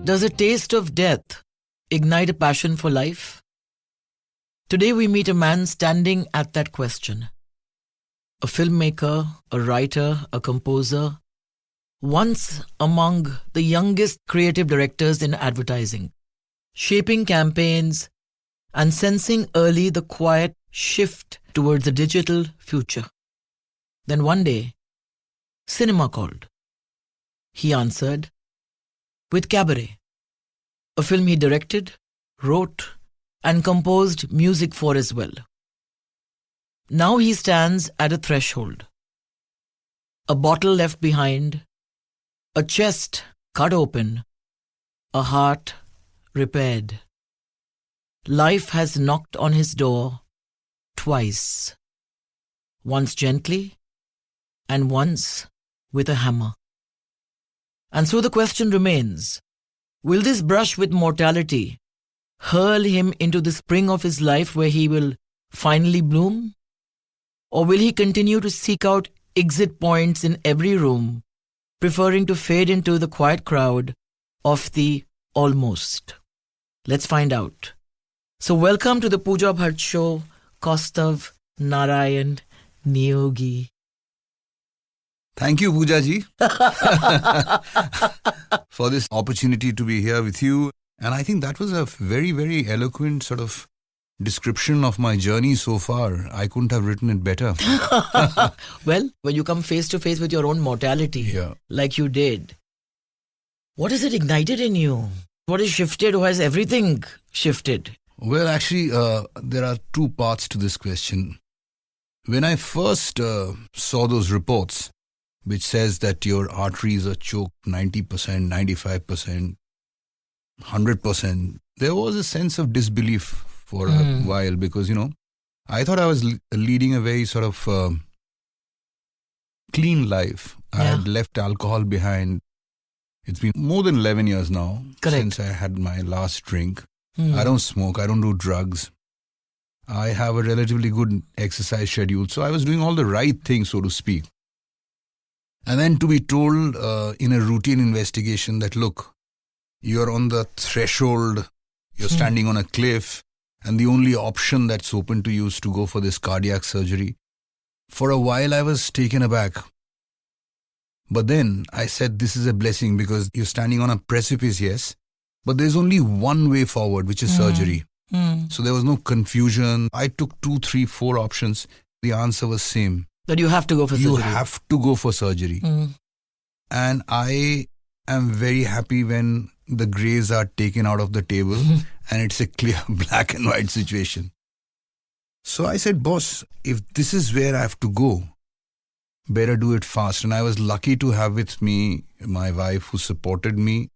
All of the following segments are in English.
Does a taste of death ignite a passion for life? Today we meet a man standing at that question. A filmmaker, a writer, a composer, once among the youngest creative directors in advertising, shaping campaigns and sensing early the quiet shift towards a digital future. Then one day, cinema called. He answered with Cabaret, a film he directed, wrote, and composed music for as well. Now he stands at a threshold. A bottle left behind, a chest cut open, a heart repaired. Life has knocked on his door twice, once gently and once with a hammer. And so the question remains, will this brush with mortality hurl him into the spring of his life where he will finally bloom? Or will he continue to seek out exit points in every room, preferring to fade into the quiet crowd of the almost? Let's find out. So welcome to the Pooja Bhatt Show, Kaustav Narayan Niyogi. Thank you, Pooja ji, for this opportunity to be here with you. And I think that was a very, very eloquent sort of description of my journey so far. I couldn't have written it better. Well, when you come face to face with your own mortality, like you did, what has it ignited in you? What has shifted, or has everything shifted? Well, actually, there are two parts to this question. When I first saw those reports, which says that your arteries are choked 90%, 95%, 100%, there was a sense of disbelief for a while because, I thought I was leading a very sort of clean life. I had left alcohol behind. It's been more than 11 years now since I had my last drink. I don't smoke. I don't do drugs. I have a relatively good exercise schedule. So I was doing all the right things, so to speak. And then to be told in a routine investigation that, look, you're on the threshold, you're standing on a cliff, and the only option that's open to you is to go for this cardiac surgery. For a while, I was taken aback. But then I said, this is a blessing because you're standing on a precipice, yes, but there's only one way forward, which is surgery. So there was no confusion. I took 2, 3, 4 options. The answer was same. That you have to go for surgery. You have to go for surgery. And I am very happy when the greys are taken out of the table and it's a clear black and white situation. So I said, boss, if this is where I have to go, better do it fast. And I was lucky to have with me my wife who supported me.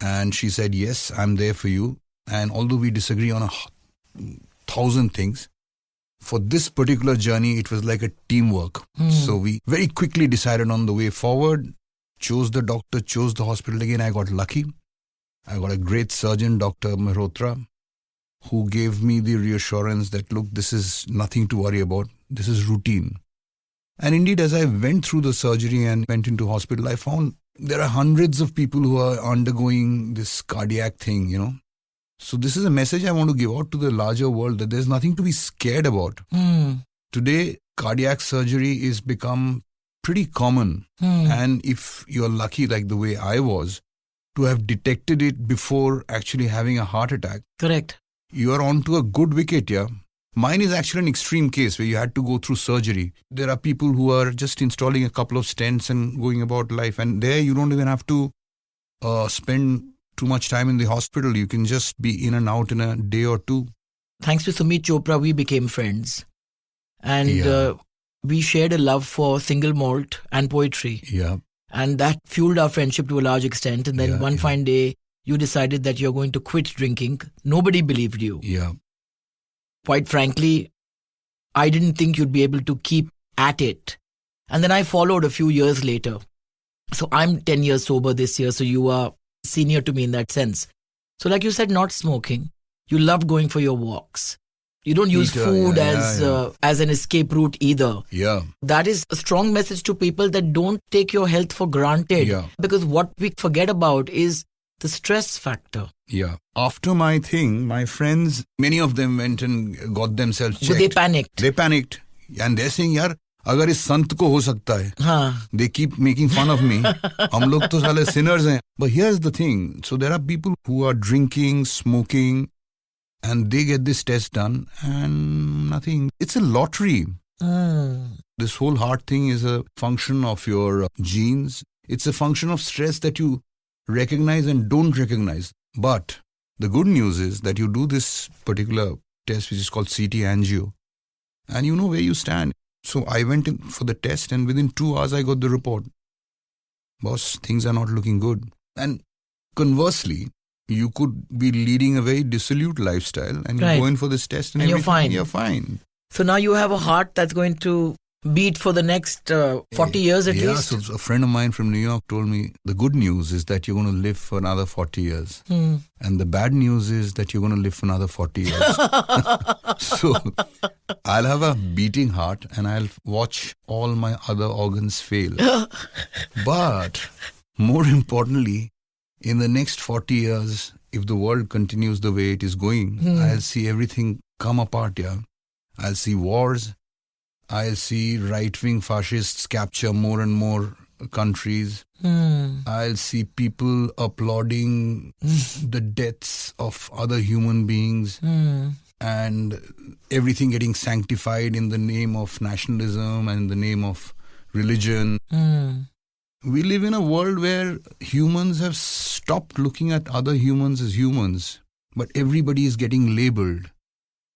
And she said, yes, I'm there for you. And although we disagree on 1,000 things, for this particular journey, it was like a teamwork. So we very quickly decided on the way forward, chose the doctor, chose the hospital again. I got lucky. I got a great surgeon, Dr. Mehrotra, who gave me the reassurance that, look, this is nothing to worry about. This is routine. And indeed, as I went through the surgery and went into hospital, I found there are hundreds of people who are undergoing this cardiac thing, So this is a message I want to give out to the larger world that there's nothing to be scared about. Today, cardiac surgery is become pretty common. And if you're lucky, like the way I was, to have detected it before actually having a heart attack. Correct. You are onto a good wicket, yeah. Mine is actually an extreme case where you had to go through surgery. There are people who are just installing a couple of stents and going about life. And there you don't even have to spend too much time in the hospital. You can just be in and out in a day or two. Thanks to Sumit Chopra, we became friends. And we shared a love for single malt and poetry. Yeah. And that fueled our friendship to a large extent. And then one fine day, you decided that you're going to quit drinking. Nobody believed you. Yeah. Quite frankly, I didn't think you'd be able to keep at it. And then I followed a few years later. So I'm 10 years sober this year. So you are senior to me in that sense. So like you said, not smoking. You love going for your walks. You don't use food as an escape route either. Yeah. That is a strong message to people that don't take your health for granted. Yeah. Because what we forget about is the stress factor. Yeah. After my thing, my friends, many of them went and got themselves checked. They panicked. They panicked. And they're saying, yaar, agar is sant ko ho sakta hai. हाँ. They keep making fun of me. Hum log to saale sinners hain. But here's the thing. So there are people who are drinking, smoking, and they get this test done and nothing. It's a lottery. This whole heart thing is a function of your genes. It's a function of stress that you recognize and don't recognize. But the good news is that you do this particular test, which is called CT angio, and you know where you stand. So I went in for the test, and within 2 hours I got the report. Boss, things are not looking good. And conversely, you could be leading a very dissolute lifestyle and you go in for this test and you're fine. You're fine. So now you have a heart that's going to beat for the next 40 years at least? Yeah, so a friend of mine from New York told me the good news is that you're going to live for another 40 years. And the bad news is that you're going to live for another 40 years. So I'll have a beating heart and I'll watch all my other organs fail. But more importantly, in the next 40 years, if the world continues the way it is going, I'll see everything come apart, yeah. I'll see wars. I'll see right-wing fascists capture more and more countries. I'll see people applauding the deaths of other human beings and everything getting sanctified in the name of nationalism and in the name of religion. We live in a world where humans have stopped looking at other humans as humans, but everybody is getting labeled.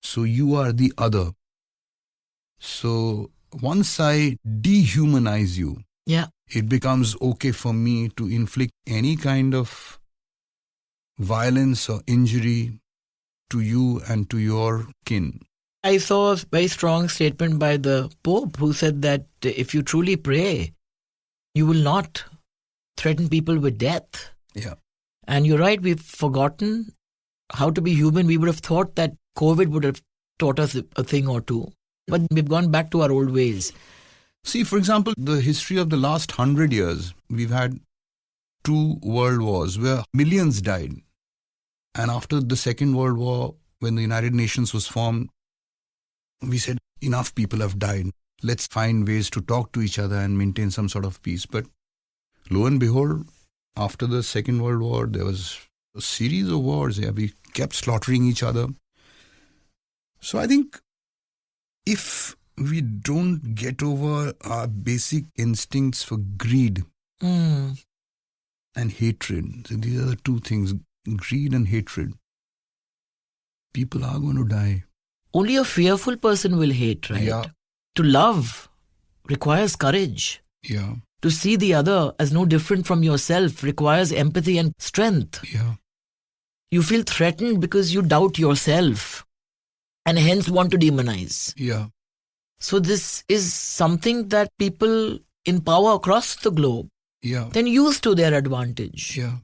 So you are the other. So once I dehumanize you, it becomes okay for me to inflict any kind of violence or injury to you and to your kin. I saw a very strong statement by the Pope who said that if you truly pray, you will not threaten people with death. Yeah. And you're right, we've forgotten how to be human. We would have thought that COVID would have taught us a thing or two. But we've gone back to our old ways. See, for example, the history of the last 100 years, we've had 2 world wars where millions died. And after the Second World War, when the United Nations was formed, we said, enough people have died. Let's find ways to talk to each other and maintain some sort of peace. But lo and behold, after the Second World War, there was a series of wars. Yeah, we kept slaughtering each other. So I think if we don't get over our basic instincts for greed and hatred, so these are the 2 things, greed and hatred, people are going to die. Only a fearful person will hate, right? Yeah. To love requires courage. Yeah. To see the other as no different from yourself requires empathy and strength. Yeah. You feel threatened because you doubt yourself and hence want to demonize. Yeah. So this is something that people in power across the globe then use to their advantage. Yeah.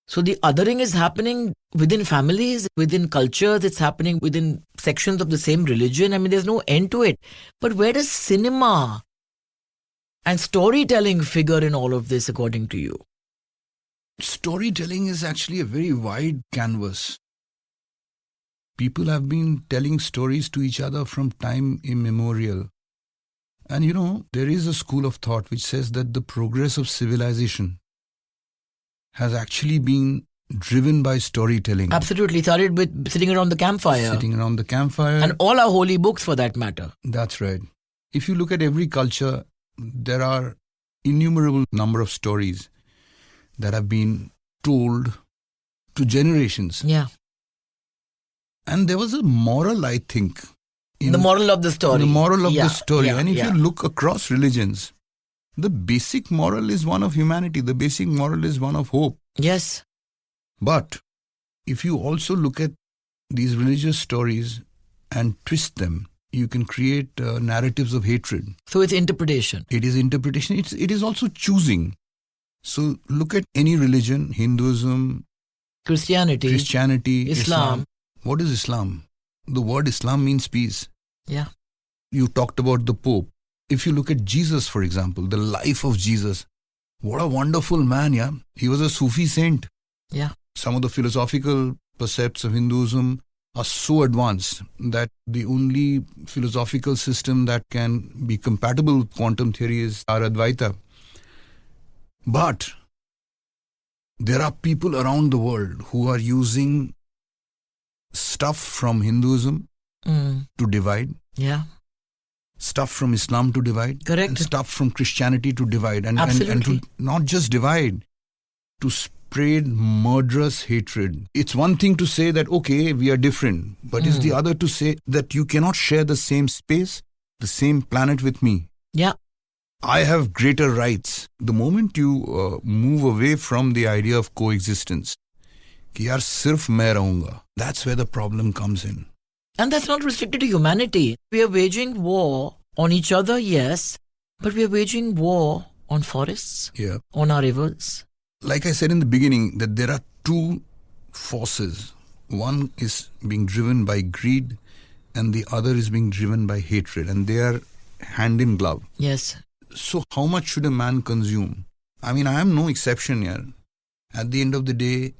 So the othering is happening within families, within cultures, it's happening within sections of the same religion. I mean, there's no end to it. But where does cinema and storytelling figure in all of this, according to you? Storytelling is actually a very wide canvas. People have been telling stories to each other from time immemorial. And you know, there is a school of thought which says that the progress of civilization has actually been driven by storytelling. Absolutely. It started with sitting around the campfire. Sitting around the campfire. And all our holy books for that matter. That's right. If you look at every culture, there are innumerable number of stories that have been told to generations. Yeah. And there was a moral, I think. The moral of the story. The moral of the story. Yeah, and if you look across religions, the basic moral is one of humanity. The basic moral is one of hope. Yes. But if you also look at these religious stories and twist them, you can create narratives of hatred. So it's interpretation. It is interpretation. It is also choosing. So look at any religion, Hinduism, Christianity, Islam. What is Islam? The word Islam means peace. Yeah. You talked about the Pope. If you look at Jesus, for example, the life of Jesus, what a wonderful man, yeah. He was a Sufi saint. Yeah. Some of the philosophical precepts of Hinduism are so advanced that the only philosophical system that can be compatible with quantum theory is our Advaita. But there are people around the world who are using stuff from Hinduism to divide. Yeah. Stuff from Islam to divide. Correct. And stuff from Christianity to divide. And Absolutely. to not just divide, to spread murderous hatred. It's one thing to say that, okay, we are different. But it's the other to say that you cannot share the same space, the same planet with me. Yeah. I have greater rights. The moment you move away from the idea of coexistence, कि यार सिर्फ मैं रहूंगा, that's where the problem comes in. And that's not restricted to humanity. We are waging war on each other, yes, but we are waging war on forests, on our rivers. Like I said in the beginning, that there are two forces. One is being driven by greed and the other is being driven by hatred, and they are hand in glove. Yes. So how much should a man consume? I mean, I am no exception here. At the end of the day,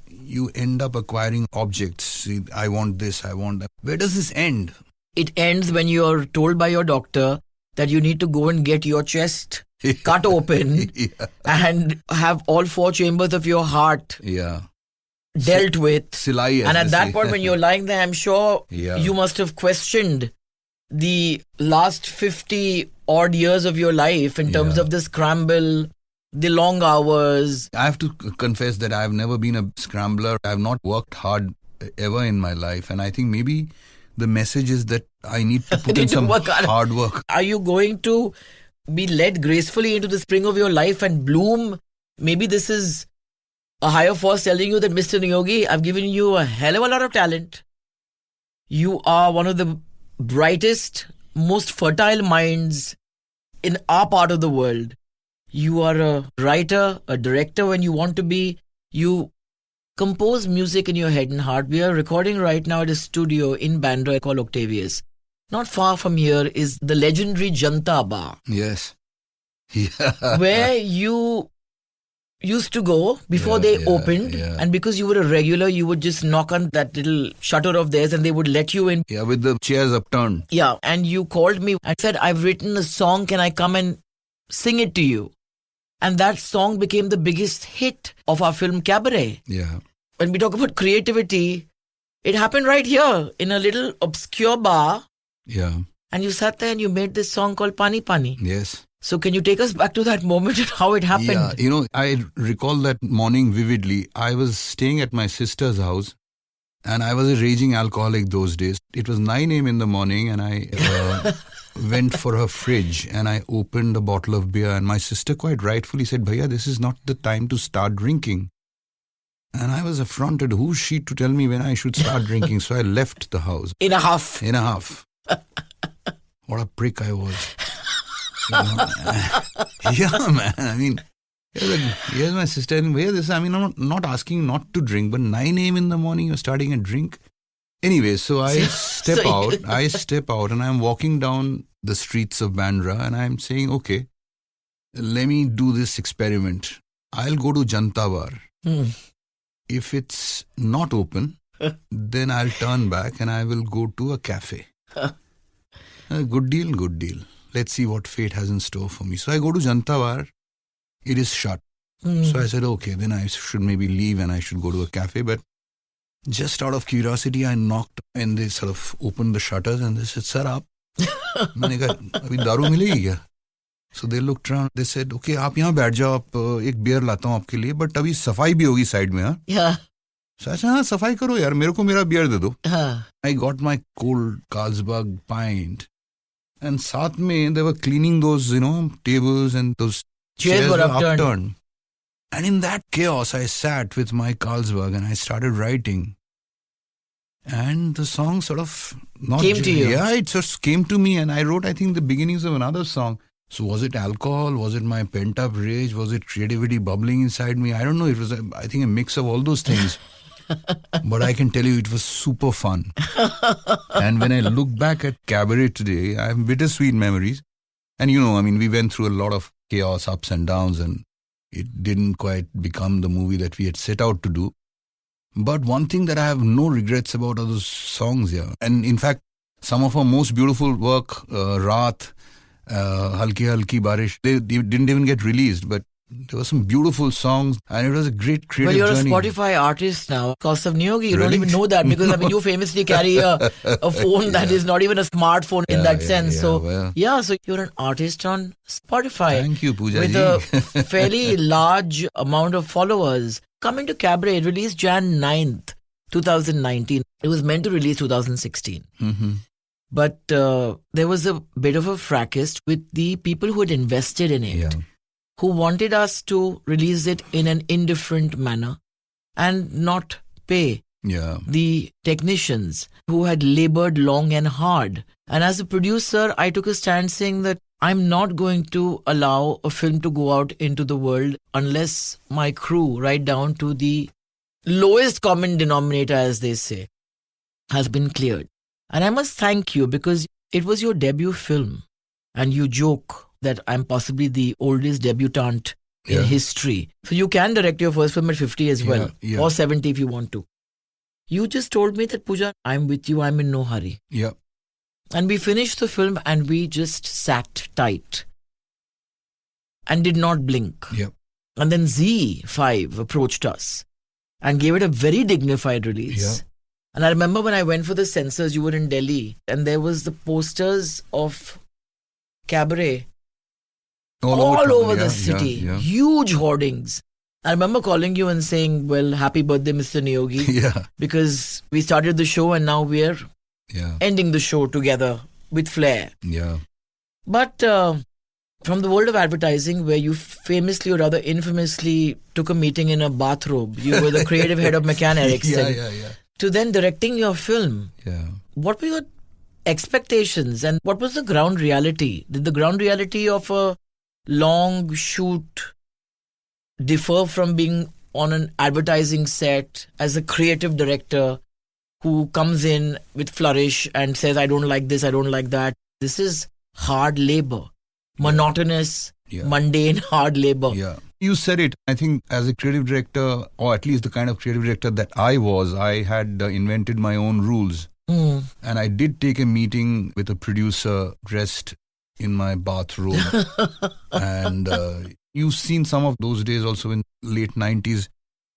you end up acquiring objects. See, I want this, I want that. Where does this end? It ends when you're told by your doctor that you need to go and get your chest cut open and have all 4 chambers of your heart dealt with. Silai, and at that point when you're lying there, I'm sure you must have questioned the last 50 odd years of your life in terms of the scramble, the long hours. I have to confess that I have never been a scrambler. I have not worked hard ever in my life. And I think maybe the message is that I need to put in some hard work. Are you going to be led gracefully into the spring of your life and bloom? Maybe this is a higher force telling you that, Mr. Niyogi, I've given you a hell of a lot of talent. You are one of the brightest, most fertile minds in our part of the world. You are a writer, a director when you want to be. You compose music in your head and heart. We are recording right now at a studio in Bandra called Octavius. Not far from here is the legendary Janta Bar. Yes. Yeah. Where you used to go before they opened. Yeah. And because you were a regular, you would just knock on that little shutter of theirs and they would let you in. Yeah, with the chairs upturned. Yeah. And you called me and said, I've written a song. Can I come and sing it to you? And that song became the biggest hit of our film Cabaret. Yeah. When we talk about creativity, it happened right here in a little obscure bar. Yeah. And you sat there and you made this song called Pani. Yes. So can you take us back to that moment and how it happened? Yeah, you know, I recall that morning vividly. I was staying at my sister's house and I was a raging alcoholic those days. It was 9 a.m. in the morning and I went for her fridge and I opened a bottle of beer and my sister quite rightfully said, Bhaiya, this is not the time to start drinking. And I was affronted. Who's she to tell me when I should start drinking? So I left the house. In a huff. What a prick I was. Yeah, man. I mean, here's my sister. And where this? I mean, I'm not asking not to drink, but 9 a.m. in the morning, you're starting a drink. Anyway, so I step out and I'm walking down the streets of Bandra and I'm saying, okay, let me do this experiment. I'll go to Janta Bar. If it's not open, then I'll turn back and I will go to a cafe. Good deal. Let's see what fate has in store for me. So I go to Janta Bar. It is shut. So I said, okay, then I should maybe leave and I should go to a cafe. But just out of curiosity, I knocked and they sort of opened the shutters and they said, sir, aap? मैंने कहा, अभी दारू मिलेगी क्या? So they looked around. They said, okay, आप यहाँ बैठ जाओ, आप एक बियर लाता हूँ आपके लिए, but अभी सफाई भी होगी साइड में, हाँ? Yeah. So I said, हाँ, सफाई करो यार, मेरे को मेरा बियर दे दो. I got my cold Carlsberg pint. And साथ में, they were cleaning those, tables and those chairs were upturned. And in that chaos, I sat with my Carlsberg and I started writing. And the song sort of came to you. Yeah, it just came to me and I wrote, I think, the beginnings of another song. So was it alcohol? Was it my pent-up rage? Was it creativity bubbling inside me? I don't know. It was, I think, a mix of all those things. But I can tell you it was super fun. And when I look back at Cabaret today, I have bittersweet memories. And we went through a lot of chaos, ups and downs. And It didn't quite become the movie that we had set out to do. But one thing that I have no regrets about are those songs here. And in fact, some of our most beautiful work, Raat, Halki Halki Barish, they didn't even get released, but there were some beautiful songs and it was a great creative journey. Well, you're a Spotify artist now. Kaustav Narayan, you don't Really? even know that because I mean, you famously carry a phone that is not even a smartphone in that sense. So you're an artist on Spotify. Thank you, Pooja with ji. a fairly large amount of followers. Coming to Cabaret, released Jan 9th, 2019. It was meant to release 2016. Mm-hmm. But there was a bit of a fracas with the people who had invested in it. Yeah. Who wanted us to release it in an indifferent manner and not pay the technicians who had labored long and hard. And as a producer, I took a stand saying that I'm not going to allow a film to go out into the world unless my crew, right down to the lowest common denominator, as they say, has been cleared. And I must thank you because it was your debut film and you joke that I'm possibly the oldest debutant in history. So you can direct your first film at 50 as well, or 70 if you want to. You just told me that, Pooja, I'm with you, I'm in no hurry. Yeah. And we finished the film and we just sat tight and did not blink. Yeah. And then Z5 approached us and gave it a very dignified release. Yeah. And I remember when I went for the censors, you were in Delhi, and there was the posters of Cabaret all over the city. Huge hoardings. I remember calling you and saying, well, happy birthday, Mr. Niyogi. Yeah. Because we started the show and now we're ending the show together with flair. Yeah. But from the world of advertising, where you famously or rather infamously took a meeting in a bathrobe, you were the creative head of McCann Erickson, to then directing your film. Yeah. What were your expectations and what was the ground reality? Did the ground reality of a long shoot differ from being on an advertising set as a creative director who comes in with flourish and says, I don't like this, I don't like that? This is hard labor, monotonous, mundane, hard labor. Yeah. You said it. I think as a creative director, or at least the kind of creative director that I was, I had invented my own rules. And I did take a meeting with a producer dressed in my bathrobe. And you've seen some of those days also in late 90s.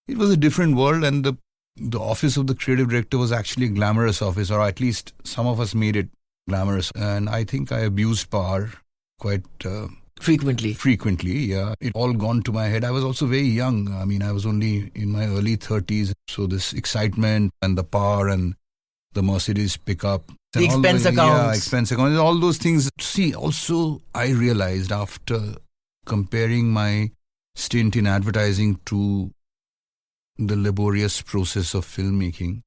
It was a different world, and the office of the creative director was actually a glamorous office, or at least some of us made it glamorous. And I think I abused power quite frequently, yeah. It all gone to my head. I was also very young. I mean, I was only in my early 30s. So this excitement and the power and the Mercedes pickup. The expense accounts. Yeah, expense accounts. All those things. See, also I realized after comparing my stint in advertising to the laborious process of filmmaking,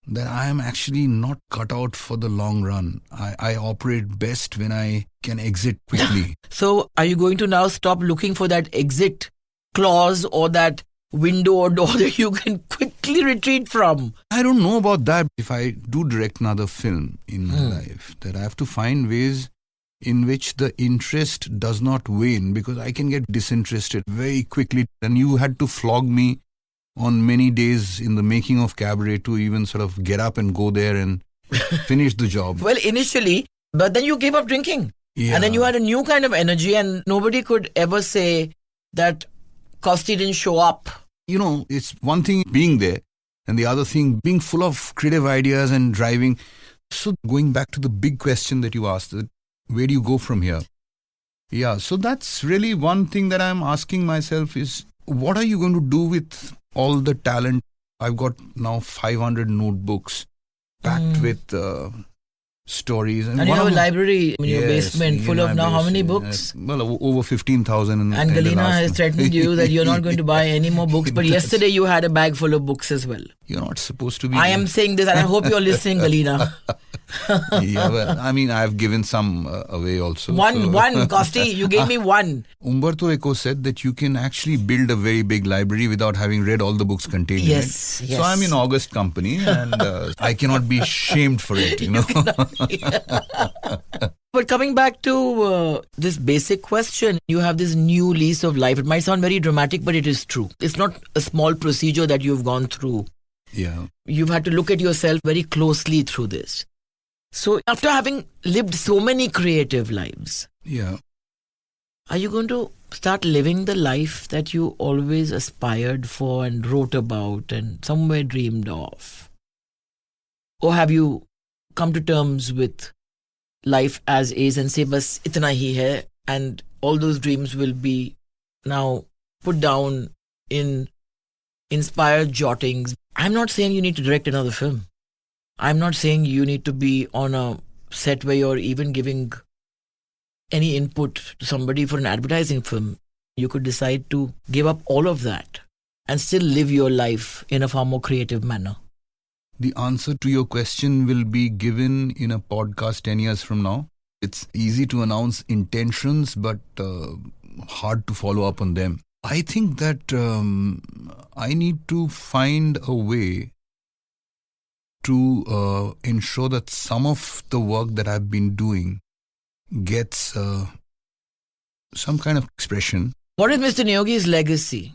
that I am actually not cut out for the long run. I operate best when I can exit quickly. So are you going to now stop looking for that exit clause or that window or door that you can quickly retreat from? I don't know about that. If I do direct another film in my life, that I have to find ways in which the interest does not wane, because I can get disinterested very quickly. And you had to flog me on many days in the making of Cabaret to even sort of get up and go there and finish the job. Well, initially, but then you gave up drinking. Yeah. And then you had a new kind of energy, and nobody could ever say that Costi didn't show up. You know, it's one thing being there, and the other thing being full of creative ideas and driving. So going back to the big question that you asked, where do you go from here? Yeah, so that's really one thing that I'm asking myself is, what are you going to do with all the talent? I've got now 500 notebooks packed with stories. And you have a library in your basement full of now how many books? Well, over 15,000. And Galina has threatened you that you're not going to buy any more books. But yesterday you had a bag full of books as well. You're not supposed to be. I am saying this and I hope you're listening, Galina. Yeah, well, I mean, I've given some away also. One, Costi, you gave me one. Umberto Eco said that you can actually build a very big library without having read all the books contained in it. Yes. So I'm in August company and I cannot be shamed for it, you know. But But coming back to this basic question, you have this new lease of life. It might sound very dramatic, but it is true. It's not a small procedure that you've gone through. Yeah. You've had to look at yourself very closely through this. So after having lived so many creative lives, Yeah. are you going to start living the life that you always aspired for and wrote about and somewhere dreamed of? Or have you come to terms with life as is and say, bas itna hi hai, and all those dreams will be now put down in inspired jottings? I'm not saying you need to direct another film. I'm not saying you need to be on a set where you're even giving any input to somebody for an advertising film. You could decide to give up all of that and still live your life in a far more creative manner. The answer to your question will be given in a podcast 10 years from now. It's easy to announce intentions, but hard to follow up on them. I think that I need to find a way to ensure that some of the work that I've been doing gets some kind of expression. What is Mr. Niyogi's legacy?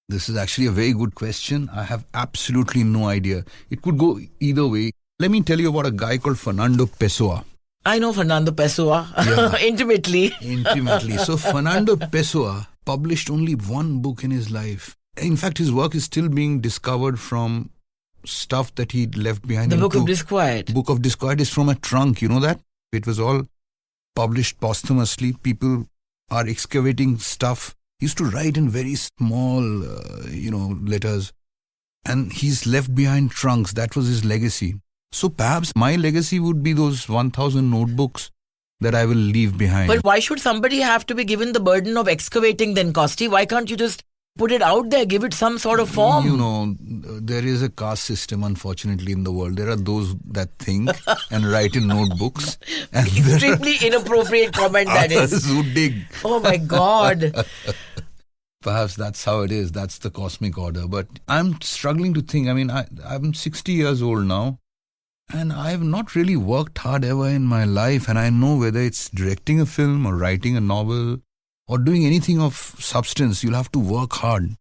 This is actually a very good question. I have absolutely no idea. It could go either way. Let me tell you about a guy called Fernando Pessoa. I know Fernando Pessoa intimately. Intimately. So Fernando Pessoa published only one book in his life. In fact, his work is still being discovered from stuff that he left behind. The Book of Disquiet. Book of Disquiet is from a trunk, you know that? It was all published posthumously. People are excavating stuff. He used to write in very small, letters. And he's left behind trunks. That was his legacy. So perhaps my legacy would be those 1,000 notebooks that I will leave behind. But why should somebody have to be given the burden of excavating then, Kosti? Why can't you just put it out there, give it some sort of form? You know, there is a caste system, unfortunately, in the world. There are those that think and write in notebooks. And extremely inappropriate comment that is. Who dig. Oh my God. Perhaps that's how it is. That's the cosmic order. But I'm struggling to think. I mean, I'm 60 years old now. And I've not really worked hard ever in my life. And I know whether it's directing a film or writing a novel or doing anything of substance, you'll have to work hard.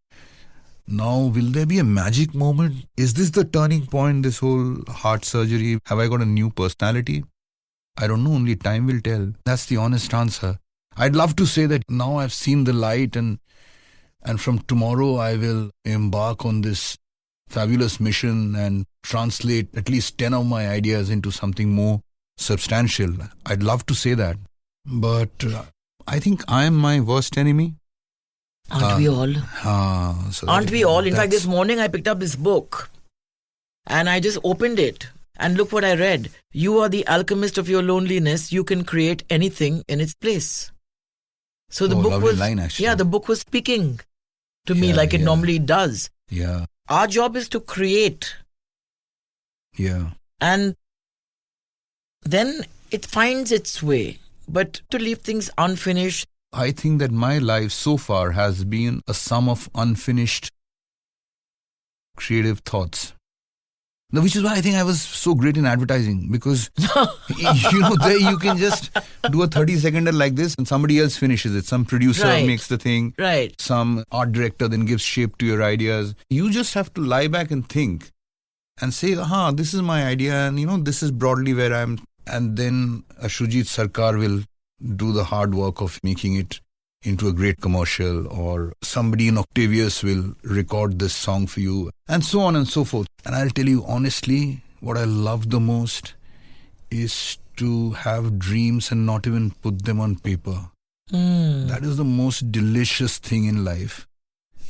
Now, will there be a magic moment? Is this the turning point, this whole heart surgery? Have I got a new personality? I don't know, only time will tell. That's the honest answer. I'd love to say that now I've seen the light and from tomorrow I will embark on this fabulous mission and translate at least 10 of my ideas into something more substantial. I'd love to say that. But I think I am my worst enemy. Aren't we all? Aren't we all? In fact, this morning I picked up this book and I just opened it and look what I read. You are the alchemist of your loneliness. You can create anything in its place. So the book was, line, actually. Yeah, the book was speaking to me like it normally does. Yeah. Our job is to create. Yeah. And then it finds its way. But to leave things unfinished. I think that my life so far has been a sum of unfinished creative thoughts. Now, which is why I think I was so great in advertising, because there you can just do a 30-seconder like this and somebody else finishes it. Some producer makes the thing. Right. Some art director then gives shape to your ideas. You just have to lie back and think and say, this is my idea and this is broadly where I'm. And then Shujit Sarkar will do the hard work of making it into a great commercial, or somebody in Octavius will record this song for you, and so on and so forth. And I'll tell you honestly, what I love the most is to have dreams and not even put them on paper. That is the most delicious thing in life.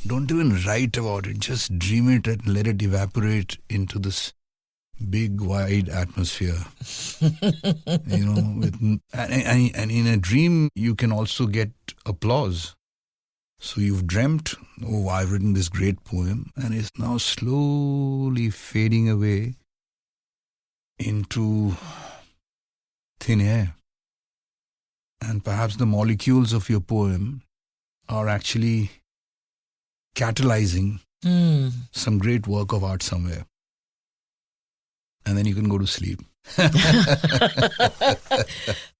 Don't even write about it. Just dream it and let it evaporate into this big, wide atmosphere. And in a dream, you can also get applause. So you've dreamt, I've written this great poem, and it's now slowly fading away into thin air. And perhaps the molecules of your poem are actually catalyzing some great work of art somewhere. And then you can go to sleep.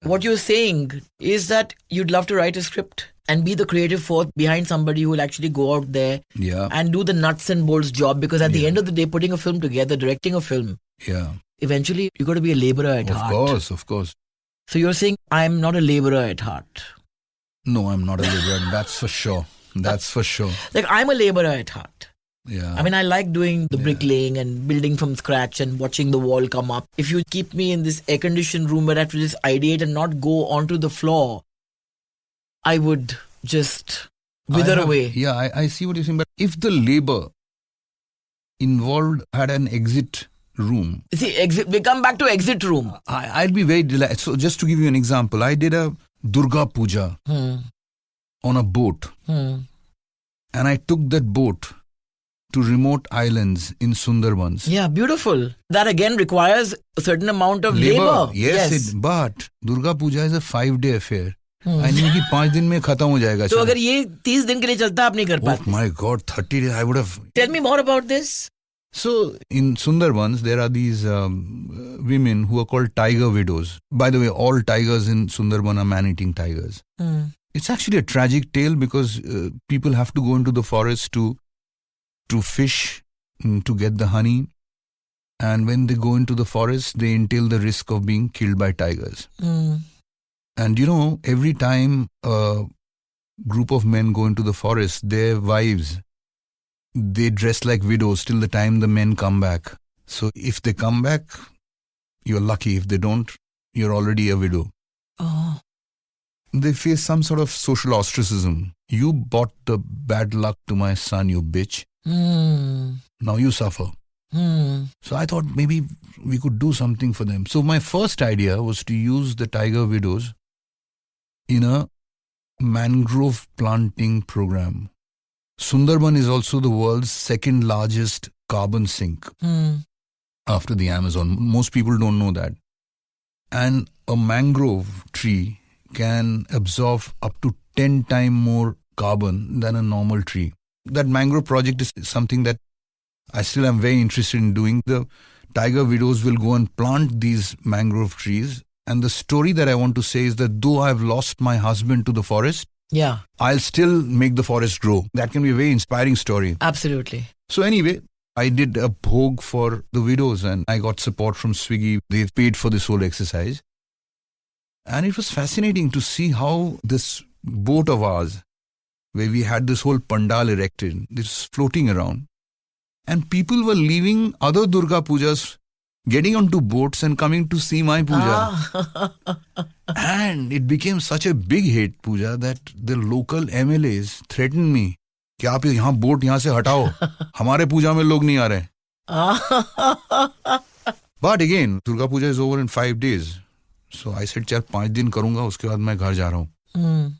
What you're saying is that you'd love to write a script and be the creative force behind somebody who will actually go out there and do the nuts and bolts job, because at the end of the day, putting a film together, directing a film, eventually you got to be a laborer at heart. Of course. So you're saying I'm not a laborer at heart. No, I'm not a laborer. That's for sure. That's for sure. Like, I'm a laborer at heart. Yeah. I mean, I like doing the bricklaying and building from scratch and watching the wall come up. If you keep me in this air-conditioned room where I have to just ideate and not go onto the floor, I would just wither away. Yeah, I see what you're saying. But if the labor involved had an exit room... See, we come back to exit room. I'd be very delighted. So just to give you an example, I did a Durga Puja on a boat. And I took that boat to remote islands in Sundarbans. Yeah, beautiful. That again requires a certain amount of labor. Yes. But Durga Puja is a 5-day affair. I knew कि 5 दिन में खत्म हो जाएगा. तो अगर ये 30 दिन के लिए चलता, आप नहीं कर पाते. Oh my God, 30 days, I would have... Tell me more about this. So in Sundarbans, there are these women who are called tiger widows. By the way, all tigers in Sundarban are man-eating tigers. It's actually a tragic tale because people have to go into the forest to fish, to get the honey. And when they go into the forest, they entail the risk of being killed by tigers. And you know, every time a group of men go into the forest, their wives, they dress like widows till the time the men come back. So if they come back, you're lucky. If they don't, you're already a widow. Oh. They face some sort of social ostracism. You brought the bad luck to my son, you bitch. Now you suffer. So I thought maybe we could do something for them. So my first idea was to use the tiger widows in a mangrove planting program. Sundarban is also the world's second largest carbon sink after the Amazon. Most people don't know that. And a mangrove tree can absorb up to 10 times more carbon than a normal tree. That mangrove project is something that I still am very interested in doing. The tiger widows will go and plant these mangrove trees. And the story that I want to say is that though I've lost my husband to the forest, I'll still make the forest grow. That can be a very inspiring story. Absolutely. So anyway, I did a bhog for the widows and I got support from Swiggy. They've paid for this whole exercise. And it was fascinating to see how this boat of ours, where we had this whole pandal erected, this floating around. And people were leaving other Durga Pujas, getting onto boats and coming to see my puja. And it became such a big hit, Pooja, that the local MLAs threatened me. कि आप यहाँ boat यहाँ से हटाओ, हमारे पूजा में लोग नहीं आ रहे. But again, Durga Puja is over in 5 days. So I said, चल 5 दिन करूँगा, उसके बाद मैं घर जा रहा हूँ.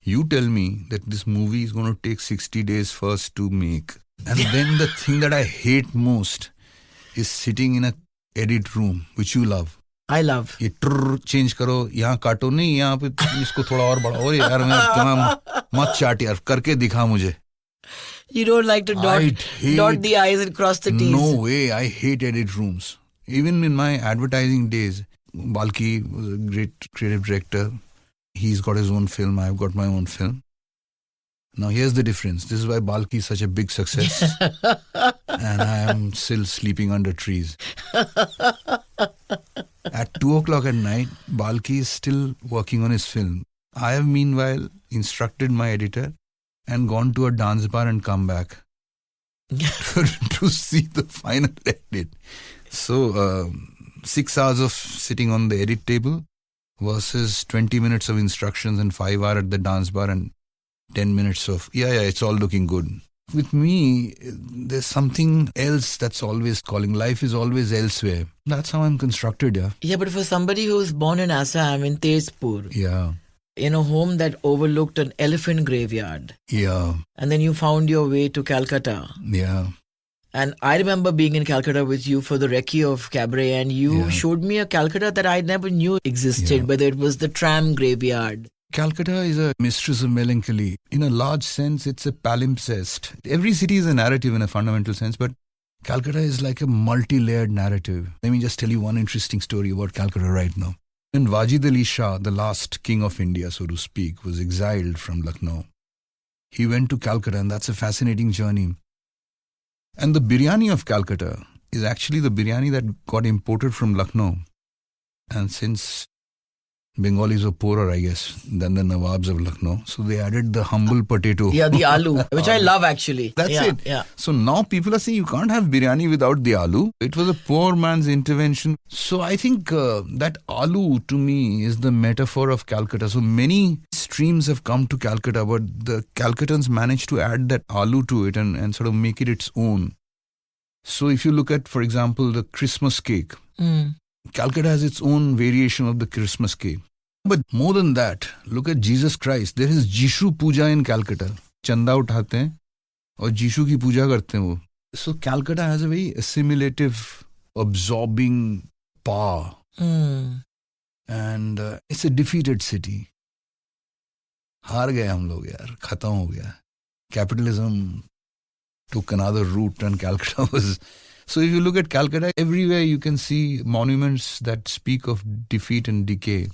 You tell me that this movie is going to take 60 days first to make. And then the thing that I hate most is sitting in a edit room, which you love. I love. ये change करो, यहाँ काटो नहीं, यहाँ पे इसको थोड़ा और बढ़ाओ. और यार मैं मत चाट यार, करके दिखा मुझे. You don't like to dot the I's and cross the T's. No way, I hate edit rooms. Even in my advertising days, Balki was a great creative director. He's got his own film, I've got my own film. Now here's the difference. This is why Balki is such a big success. And I am still sleeping under trees. At 2 o'clock at night, Balki is still working on his film. I have meanwhile instructed my editor and gone to a dance bar and come back to see the final edit. So 6 hours of sitting on the edit table versus 20 minutes of instructions and 5 hours at the dance bar and 10 minutes of, it's all looking good. With me, there's something else that's always calling. Life is always elsewhere. That's how I'm constructed, Yeah, but for somebody who's born in Assam, in Tezpur, yeah, in a home that overlooked an elephant graveyard, yeah, and then you found your way to Calcutta. Yeah. And I remember being in Calcutta with you for the recce of Cabaret, and you showed me a Calcutta that I never knew existed, whether it was the tram graveyard. Calcutta is a mistress of melancholy. In a large sense, it's a palimpsest. Every city is a narrative in a fundamental sense, but Calcutta is like a multi-layered narrative. Let me just tell you one interesting story about Calcutta right now. When Wajid Ali Shah, the last king of India, so to speak, was exiled from Lucknow, he went to Calcutta, and that's a fascinating journey. And the biryani of Calcutta is actually the biryani that got imported from Lucknow. And since Bengalis were poorer, I guess, than the Nawabs of Lucknow, so they added the humble potato. Yeah, the aloo, which I love actually. That's it. Yeah. So now people are saying you can't have biryani without the aloo. It was a poor man's intervention. So I think that aloo to me is the metaphor of Calcutta. So many streams have come to Calcutta, but the Calcuttans managed to add that aloo to it and sort of make it its own. So if you look at, for example, the Christmas cake, Calcutta has its own variation of the Christmas cake. But more than that, look at Jesus Christ. There is Jishu Pooja in Calcutta. Chanda uthate hain aur Jishu ki puja karte hain wo. So Calcutta has a very assimilative, absorbing power. And it's a defeated city. हार गए हम लोग यार, खत्म हो गया. Capitalism took another route and Calcutta was... So if you look at Calcutta, everywhere you can see monuments that speak of defeat and decay.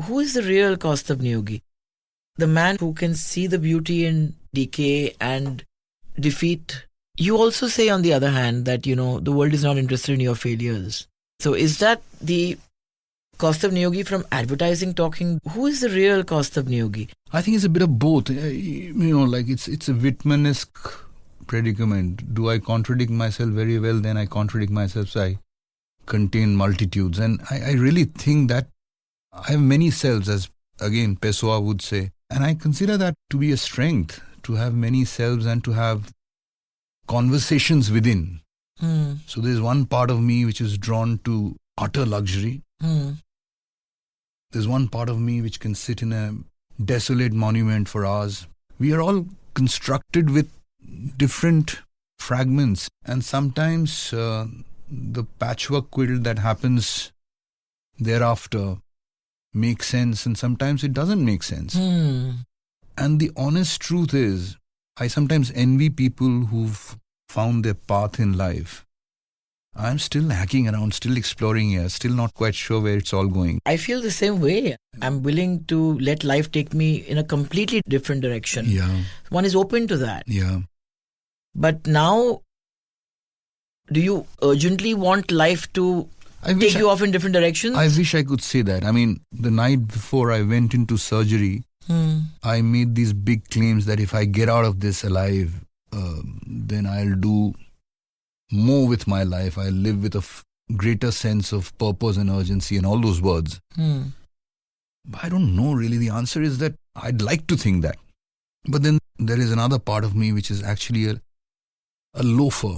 Who is the real Kaustav Niyogi? The man who can see the beauty in decay and defeat. You also say, on the other hand, that, the world is not interested in your failures. So is that the Kaustav Niyogi from advertising talking? Who is the real Kaustav Niyogi? I think it's a bit of both. Like it's a Whitman-esque predicament. Do I contradict myself very well? Then I contradict myself, so I contain multitudes. And I really think that I have many selves, as again Pessoa would say. And I consider that to be a strength, to have many selves and to have conversations within. So there's one part of me which is drawn to utter luxury. There's one part of me which can sit in a desolate monument for hours. We are all constructed with different fragments, and sometimes the patchwork quilt that happens thereafter makes sense, and sometimes it doesn't make sense. And the honest truth is, I sometimes envy people who've found their path in life. I'm still hacking around, still exploring here, still not quite sure where it's all going. I feel the same way. I'm willing to let life take me in a completely different direction. Yeah. One is open to that. Yeah. But now, do you urgently want life to take you off in different directions? I wish I could say that. I mean, the night before I went into surgery, I made these big claims that if I get out of this alive, then I'll do more with my life. I'll live with a greater sense of purpose and urgency and all those words. But I don't know really. The answer is that I'd like to think that. But then there is another part of me which is actually a loafer,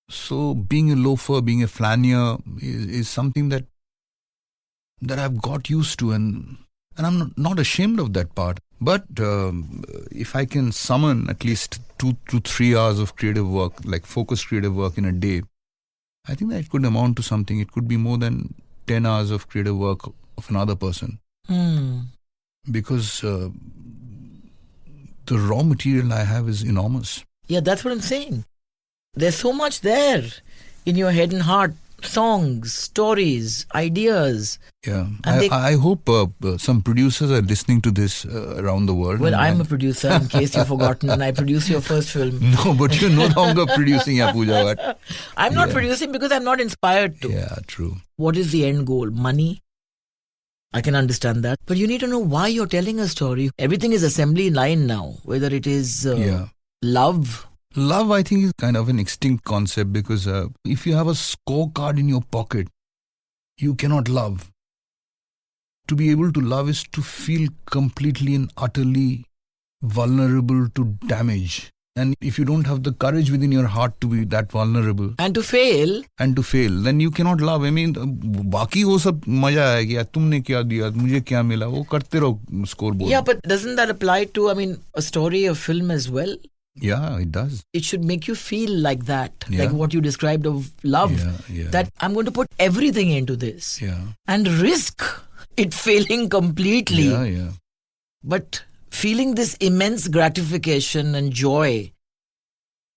So being a loafer, being a flaneur is something that I've got used to, and I'm not ashamed of that part. But if I can summon at least 2 to 3 hours of creative work, like focused creative work in a day, I think that it could amount to something. It could be more than 10 hours of creative work of another person. Because the raw material I have is enormous. Yeah, that's what I'm saying. There's so much there in your head and heart. Songs, stories, ideas. Yeah. I hope some producers are listening to this around the world. Well, I'm a producer, in case you've forgotten, and I produced your first film. No, but you're no longer producing, Pooja. But I'm not producing because I'm not inspired to. Yeah, true. What is the end goal? Money? I can understand that. But you need to know why you're telling a story. Everything is assembly line now, whether it is love. Love, I think, is kind of an extinct concept because if you have a scorecard in your pocket, you cannot love. To be able to love is to feel completely and utterly vulnerable to damage. And if you don't have the courage within your heart to be that vulnerable and to fail, then you cannot love. I mean, बाकी वो सब मजा है कि तुमने क्या दिया, मुझे क्या मिला, वो करते रहो scoreboard. Yeah, but doesn't that apply to, a story, a film as well? Yeah, it does. It should make you feel like that, like what you described of love. That I'm going to put everything into this and risk it failing completely. But feeling this immense gratification and joy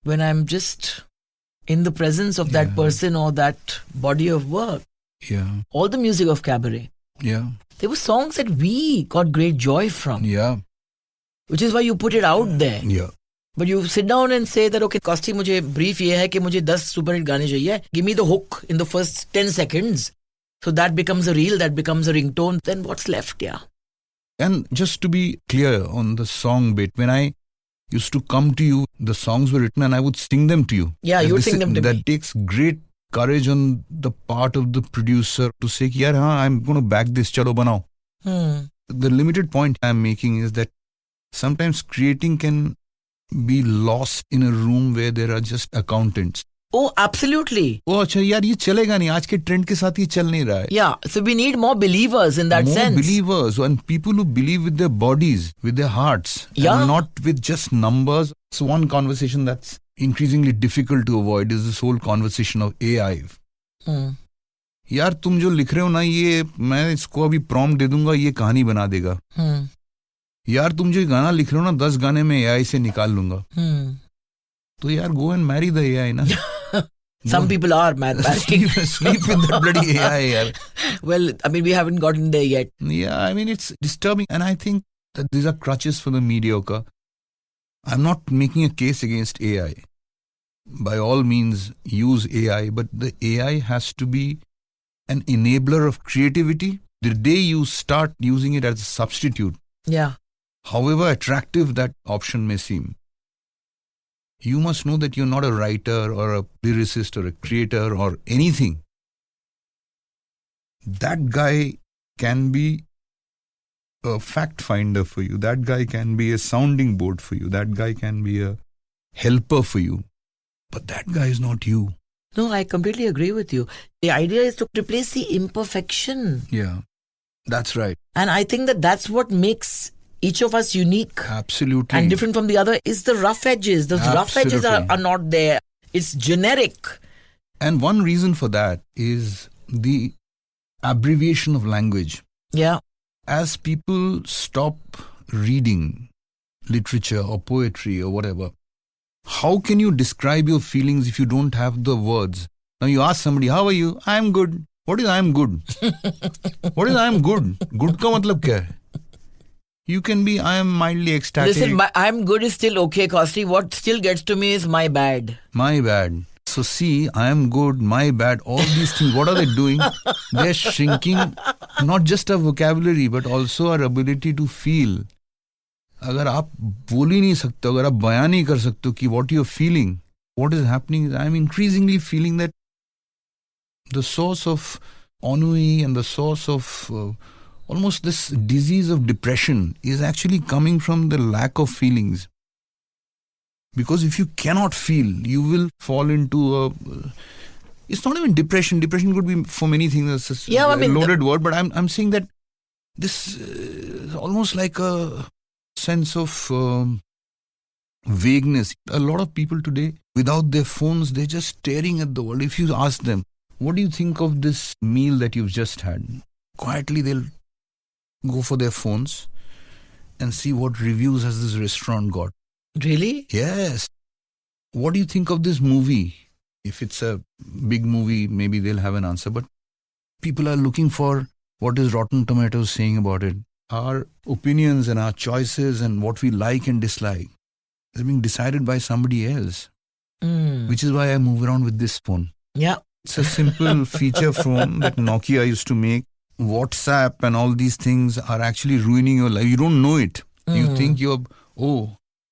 when I'm just in the presence of that person or that body of work. Yeah. All the music of Cabaret. Yeah. There were songs that we got great joy from. Yeah. Which is why you put it out there. Yeah. But you sit down and say that, okay, Kaustav, मुझे brief ये है कि मुझे 10 super hit गाने चाहिए. Give me the hook in the first 10 seconds. So that becomes a reel, that becomes a ringtone. Then what's left, yeah. And just to be clear on the song bit, when I used to come to you, the songs were written and I would sing them to you. Yeah, you would sing them to me. That takes great courage on the part of the producer to say, yaar, I'm going to back this, chalo banao. The limited point I'm making is that sometimes creating can be lost in a room where there are just accountants. Oh, absolutely. Oh, अच्छा यार ये चलेगा नहीं, आज के trend के साथ ये चल नहीं रहा है. Yeah, so we need more believers in that sense. More believers and people who believe with their bodies, with their hearts, and not with just numbers. So one conversation that's increasingly difficult to avoid is this whole conversation of AI. यार तुम जो लिख रहे हो ना, ये मैं इसको अभी प्रॉम्प्ट दे दूंगा, ये कहानी बना देगा. यार तुम जो गाना लिख रहे हो ना, 10 गाने में AI से निकाल लूंगा. तो यार go and marry the AI ना. Some people are mad. Sleep with that bloody AI. Yaar. Well, I mean, we haven't gotten there yet. Yeah, I mean, it's disturbing. And I think that these are crutches for the mediocre. I'm not making a case against AI. By all means, use AI. But the AI has to be an enabler of creativity. The day you start using it as a substitute, however attractive that option may seem, you must know that you're not a writer or a lyricist or a creator or anything. That guy can be a fact finder for you. That guy can be a sounding board for you. That guy can be a helper for you. But that guy is not you. No, I completely agree with you. The idea is to replace the imperfection. Yeah, that's right. And I think that that's what makes each of us unique. Absolutely. And different from the other is the rough edges. Those rough edges are not there. It's generic. And one reason for that is the abbreviation of language. Yeah. As people stop reading literature or poetry or whatever, how can you describe your feelings if you don't have the words? Now you ask somebody, how are you? I'm good. What is I'm good? What is I'm good? Good ka matlab kya hai? You can be, I am mildly ecstatic. Listen, I'm good is still okay, Kaustav. What still gets to me is my bad. My bad. So see, I am good, my bad, all these things, what are they doing? They're shrinking not just our vocabulary, but also our ability to feel. अगर आप बोल ही नहीं सकते, अगर आप बयान नहीं कर सकते कि what you're feeling, what is happening is I'm increasingly feeling that the source of ennui and the source of almost this disease of depression is actually coming from the lack of feelings. Because if you cannot feel, you will fall into it's not even depression. Depression could be for many things. It's a loaded word, but I'm saying that this is almost like a sense of vagueness. A lot of people today, without their phones, they're just staring at the world. If you ask them, what do you think of this meal that you've just had? Quietly, they'll go for their phones and see what reviews has this restaurant got. Really? Yes. What do you think of this movie? If it's a big movie, maybe they'll have an answer. But people are looking for what is Rotten Tomatoes saying about it. Our opinions and our choices and what we like and dislike is being decided by somebody else. Which is why I move around with this phone. Yeah. It's a simple feature phone that Nokia used to make. WhatsApp and all these things are actually ruining your life. You don't know it. You think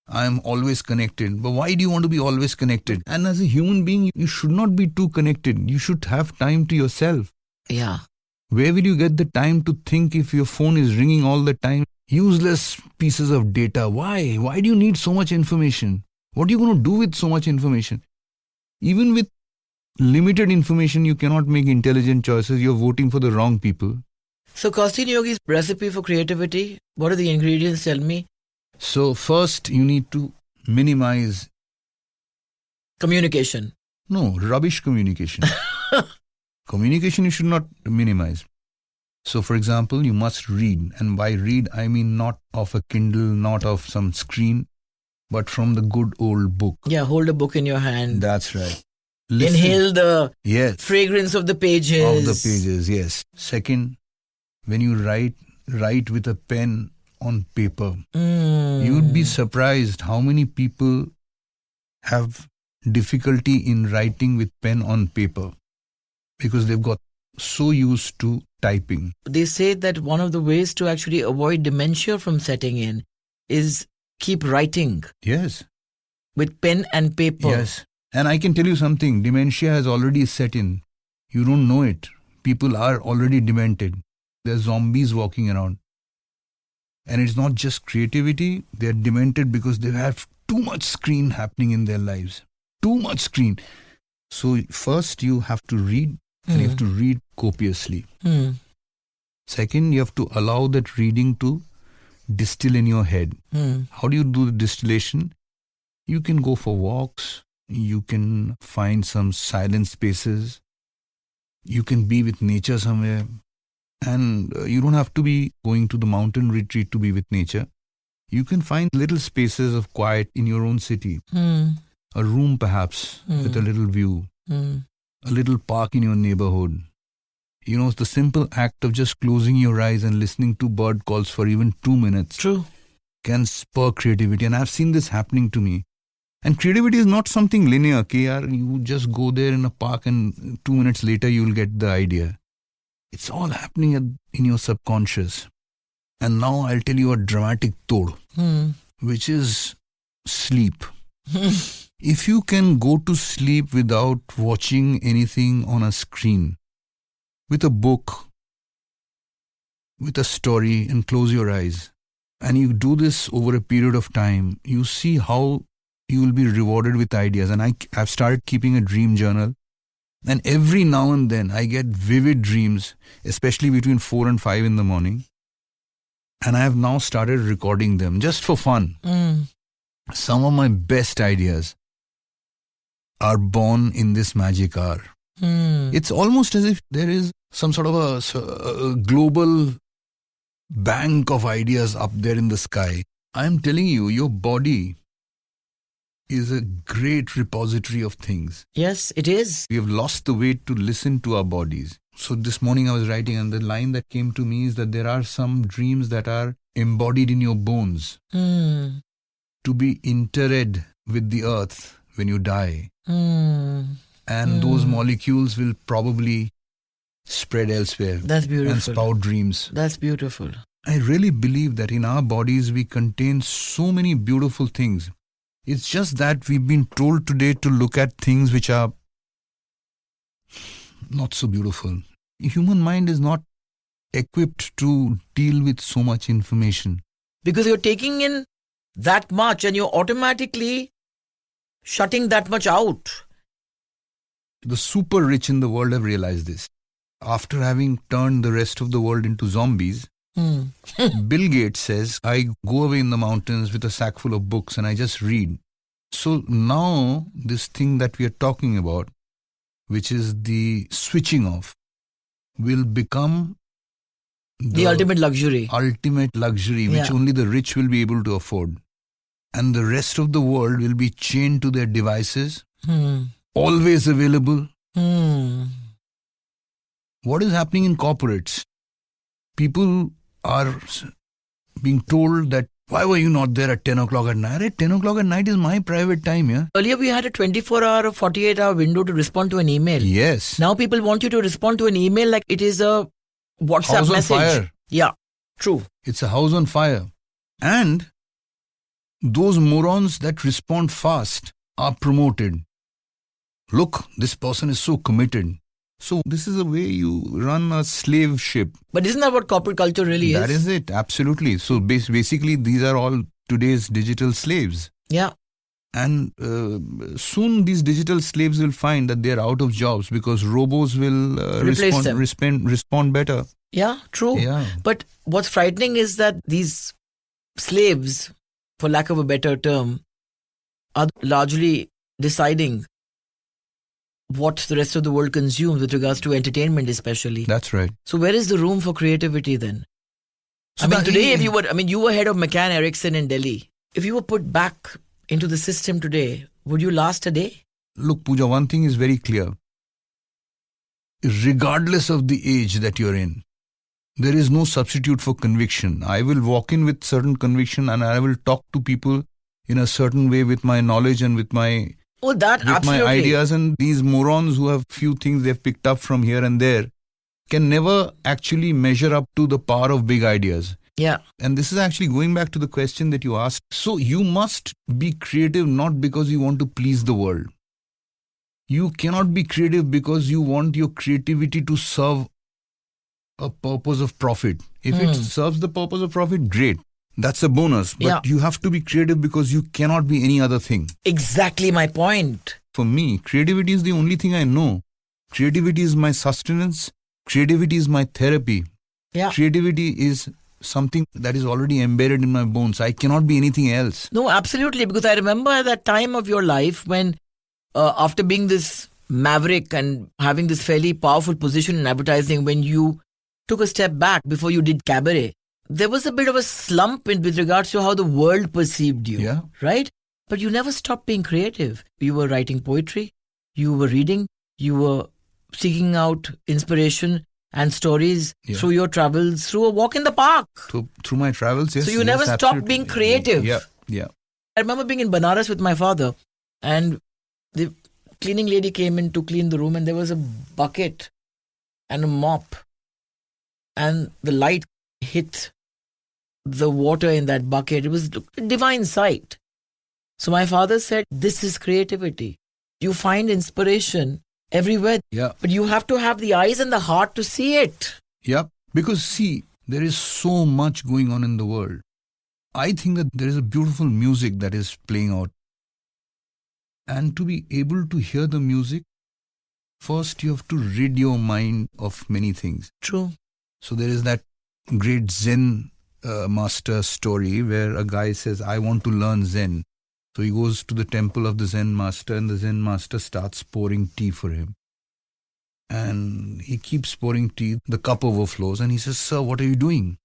I'm always connected. But why do you want to be always connected? And as a human being, you should not be too connected. You should have time to yourself. Yeah. Where will you get the time to think if your phone is ringing all the time? Useless pieces of data. Why? Why do you need so much information? What are you going to do with so much information? Even with limited information, you cannot make intelligent choices. You're voting for the wrong people. So, Kaustav Niyogi's recipe for creativity, what are the ingredients? Tell me. So, first, you need to minimize communication. No, rubbish communication. Communication you should not minimize. So, for example, you must read. And by read, I mean not of a Kindle, not of some screen. but from the good old book. Yeah, hold a book in your hand. That's right. Inhale the Yes. fragrance of the pages. Of the pages, yes. Second, when you write with a pen on paper, you'd be surprised how many people have difficulty in writing with pen on paper because they've got so used to typing. They say that one of the ways to actually avoid dementia from setting in is keep writing. Yes. With pen and paper. Yes. And I can tell you something, dementia has already set in. You don't know it. People are already demented. There are zombies walking around. And it's not just creativity, they're demented because they have too much screen happening in their lives. Too much screen. So first you have to read, and you have to read copiously. Second, you have to allow that reading to distill in your head. How do you do the distillation? You can go for walks. You can find some silent spaces. You can be with nature somewhere. And you don't have to be going to the mountain retreat to be with nature. You can find little spaces of quiet in your own city. A room perhaps with a little view. A little park in your neighborhood. You know, it's the simple act of just closing your eyes and listening to bird calls for even 2 minutes. True. Can spur creativity. And I've seen this happening to me. And creativity is not something linear. Okay, you just go there in a park and 2 minutes later you'll get the idea. It's all happening in your subconscious. And now I'll tell you a dramatic tod, which is sleep. If you can go to sleep without watching anything on a screen, with a book, with a story, and close your eyes, and you do this over a period of time, you see how you will be rewarded with ideas. And I've started keeping a dream journal. And every now and then I get vivid dreams, especially between 4 and 5 in the morning. And I have now started recording them just for fun. Some of my best ideas are born in this magic hour. It's almost as if there is some sort of a global bank of ideas up there in the sky. I'm telling you, your body is a great repository of things. Yes, it is. We have lost the way to listen to our bodies. So this morning I was writing, and the line that came to me is that there are some dreams that are embodied in your bones to be interred with the earth when you die. And those molecules will probably spread elsewhere. That's beautiful. And spout dreams. That's beautiful. I really believe that in our bodies we contain so many beautiful things. It's just that we've been told today to look at things which are not so beautiful. The human mind is not equipped to deal with so much information. Because you're taking in that much and you're automatically shutting that much out. The super rich in the world have realized this. After having turned the rest of the world into zombies, Bill Gates says, I go away in the mountains with a sack full of books and I just read. So now this thing that we are talking about, which is the switching off, will become the ultimate luxury. Which only the rich will be able to afford. And the rest of the world will be chained to their devices, always available. What is happening in corporates? People are being told that, why were you not there at 10 o'clock at night? 10 o'clock at night is my private time, yeah? Earlier we had a 24-hour or 48-hour window to respond to an email. Yes. Now people want you to respond to an email like it is a WhatsApp house message. On fire. Yeah, true. It's a house on fire. And those morons that respond fast are promoted. Look, this person is so committed. So this is the way you run a slave ship. But isn't that what corporate culture really is? That is it, absolutely. So basically these are all today's digital slaves. Yeah. And soon these digital slaves will find that they're out of jobs because robots will respond better. Yeah, true. Yeah. But what's frightening is that these slaves, for lack of a better term, are largely deciding what the rest of the world consumes with regards to entertainment especially. That's right. So where is the room for creativity then? So today you were head of McCann Erickson in Delhi. If you were put back into the system today, would you last a day? Look, Pooja, one thing is very clear. Regardless of the age that you're in, there is no substitute for conviction. I will walk in with certain conviction and I will talk to people in a certain way with my knowledge and with my absolutely. my ideas. And these morons who have few things they've picked up from here and there can never actually measure up to the power of big ideas. Yeah. And this is actually going back to the question that you asked. So you must be creative not because you want to please the world. You cannot be creative because you want your creativity to serve a purpose of profit. If it serves the purpose of profit, great. That's a bonus. But you have to be creative because you cannot be any other thing. Exactly my point. For me, creativity is the only thing I know. Creativity is my sustenance. Creativity is my therapy. Yeah. Creativity is something that is already embedded in my bones. I cannot be anything else. No, absolutely. Because I remember at that time of your life when after being this maverick and having this fairly powerful position in advertising, when you took a step back before you did Cabaret, there was a bit of a slump with regards to how the world perceived you. Yeah. Right? But you never stopped being creative. You were writing poetry, you were reading, you were seeking out inspiration and stories through your travels, through a walk in the park. Through my travels, yes. So you never stopped absolutely. being creative. Yeah. I remember being in Banaras with my father, and the cleaning lady came in to clean the room, and there was a bucket and a mop, and the light hit the water in that bucket. It was a divine sight. So my father said, this is creativity. You find inspiration everywhere, but you have to have the eyes and the heart to see it. Yeah, because see, there is so much going on in the world. I think that there is a beautiful music that is playing out. And to be able to hear the music, first you have to rid your mind of many things. True. So there is that great Zen master story where a guy says, I want to learn Zen. So he goes to the temple of the Zen master, and the Zen master starts pouring tea for him. And he keeps pouring tea, the cup overflows, and he says, Sir, what are you doing?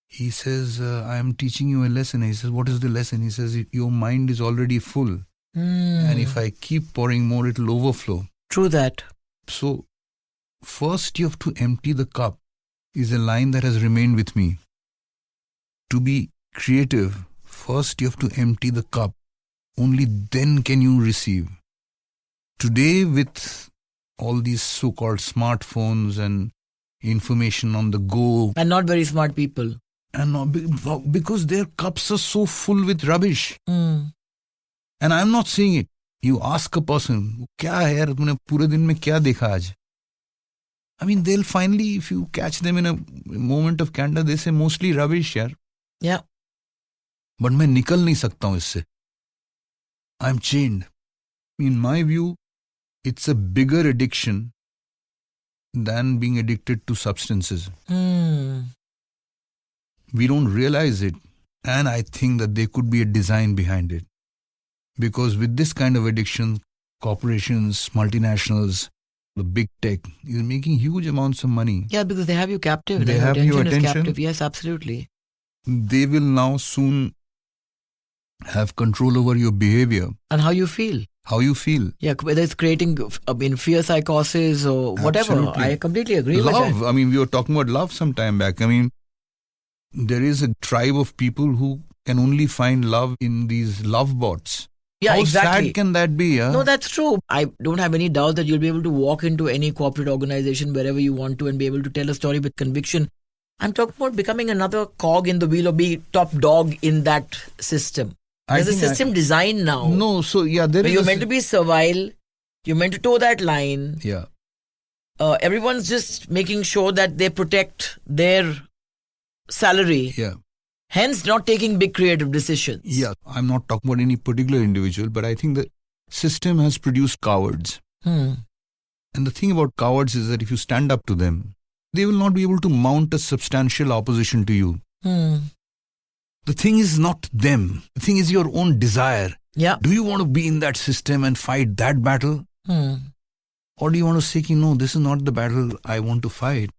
He says, I am teaching you a lesson. He says, what is the lesson? He says, your mind is already full. And if I keep pouring more, it will overflow. True that. So, first you have to empty the cup is a line that has remained with me. To be creative, first you have to empty the cup. Only then can you receive. Today, with all these so-called smartphones and information on the go. And not very smart people. And not, because their cups are so full with rubbish. And I'm not saying it. You ask a person, क्या है यार तूने पूरे दिन में क्या देखा आज? I mean, they'll finally, if you catch them in a moment of candor, they say mostly rubbish, yaar. Yeah. But मैं निकल नहीं सकता हूँ इससे. I'm chained. In my view, it's a bigger addiction than being addicted to substances. We don't realize it. And I think that there could be a design behind it. Because with this kind of addiction, corporations, multinationals, the big tech is making huge amounts of money. Yeah, because they have you captive. They have your attention. Is captive. Yes, absolutely. They will now soon have control over your behavior. And how you feel. How you feel. Yeah, whether it's creating fear psychosis or whatever. Absolutely. I completely agree with love. that. I mean, we were talking about love some time back. I mean, there is a tribe of people who can only find love in these love bots. Yeah, How exactly. sad can that be? Yeah? No, that's true. I don't have any doubt that you'll be able to walk into any corporate organization wherever you want to and be able to tell a story with conviction. I'm talking about becoming another cog in the wheel or be top dog in that system. There's a system designed now. No, so yeah, there is. You're meant to be servile. You're meant to toe that line. Yeah. Everyone's just making sure that they protect their salary. Yeah. Hence, not taking big creative decisions. Yeah, I'm not talking about any particular individual, but I think the system has produced cowards. And the thing about cowards is that if you stand up to them, they will not be able to mount a substantial opposition to you. The thing is not them. The thing is your own desire. Yeah. Do you want to be in that system and fight that battle? Or do you want to say, no, this is not the battle I want to fight?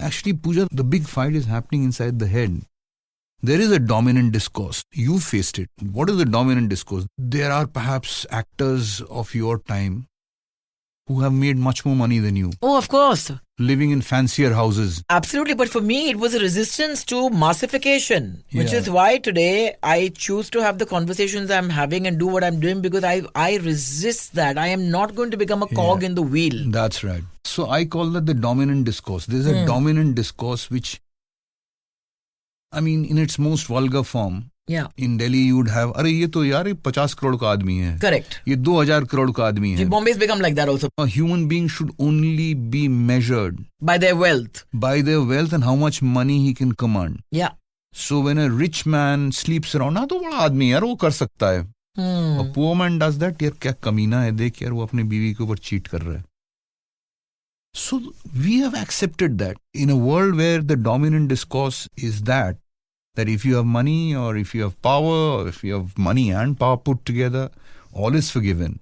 Actually, Pooja, the big fight is happening inside the head. There is a dominant discourse. You faced it. What is the dominant discourse? There are perhaps actors of your time who have made much more money than you, Oh, of course. living in fancier houses. Absolutely. But for me, it was a resistance to massification, which Yeah. is why today I choose to have the conversations I'm having and do what I'm doing, because I resist that. I am not going to become a cog in the wheel. That's right. So I call that the dominant discourse. There's a dominant discourse which, I mean, in its most vulgar form, Yeah. in Delhi you would have, अरे ये तो यार ये 50 करोड़ का आदमी है, Correct. ये 2000 करोड़ का आदमी है. Bombay's become like that also. A human being should only be measured By their wealth. by their wealth and how much money he can command. Yeah. So when a rich man sleeps around, ना तो बड़ा आदमी है यार, वो कर सकता है. A poor man does that, यार क्या कमीना है, देख यार वो अपने बीवी के ऊपर चीट कर रहा है. So we have accepted that in a world where the dominant discourse is that if you have money or if you have power or if you have money and power put together, all is forgiven.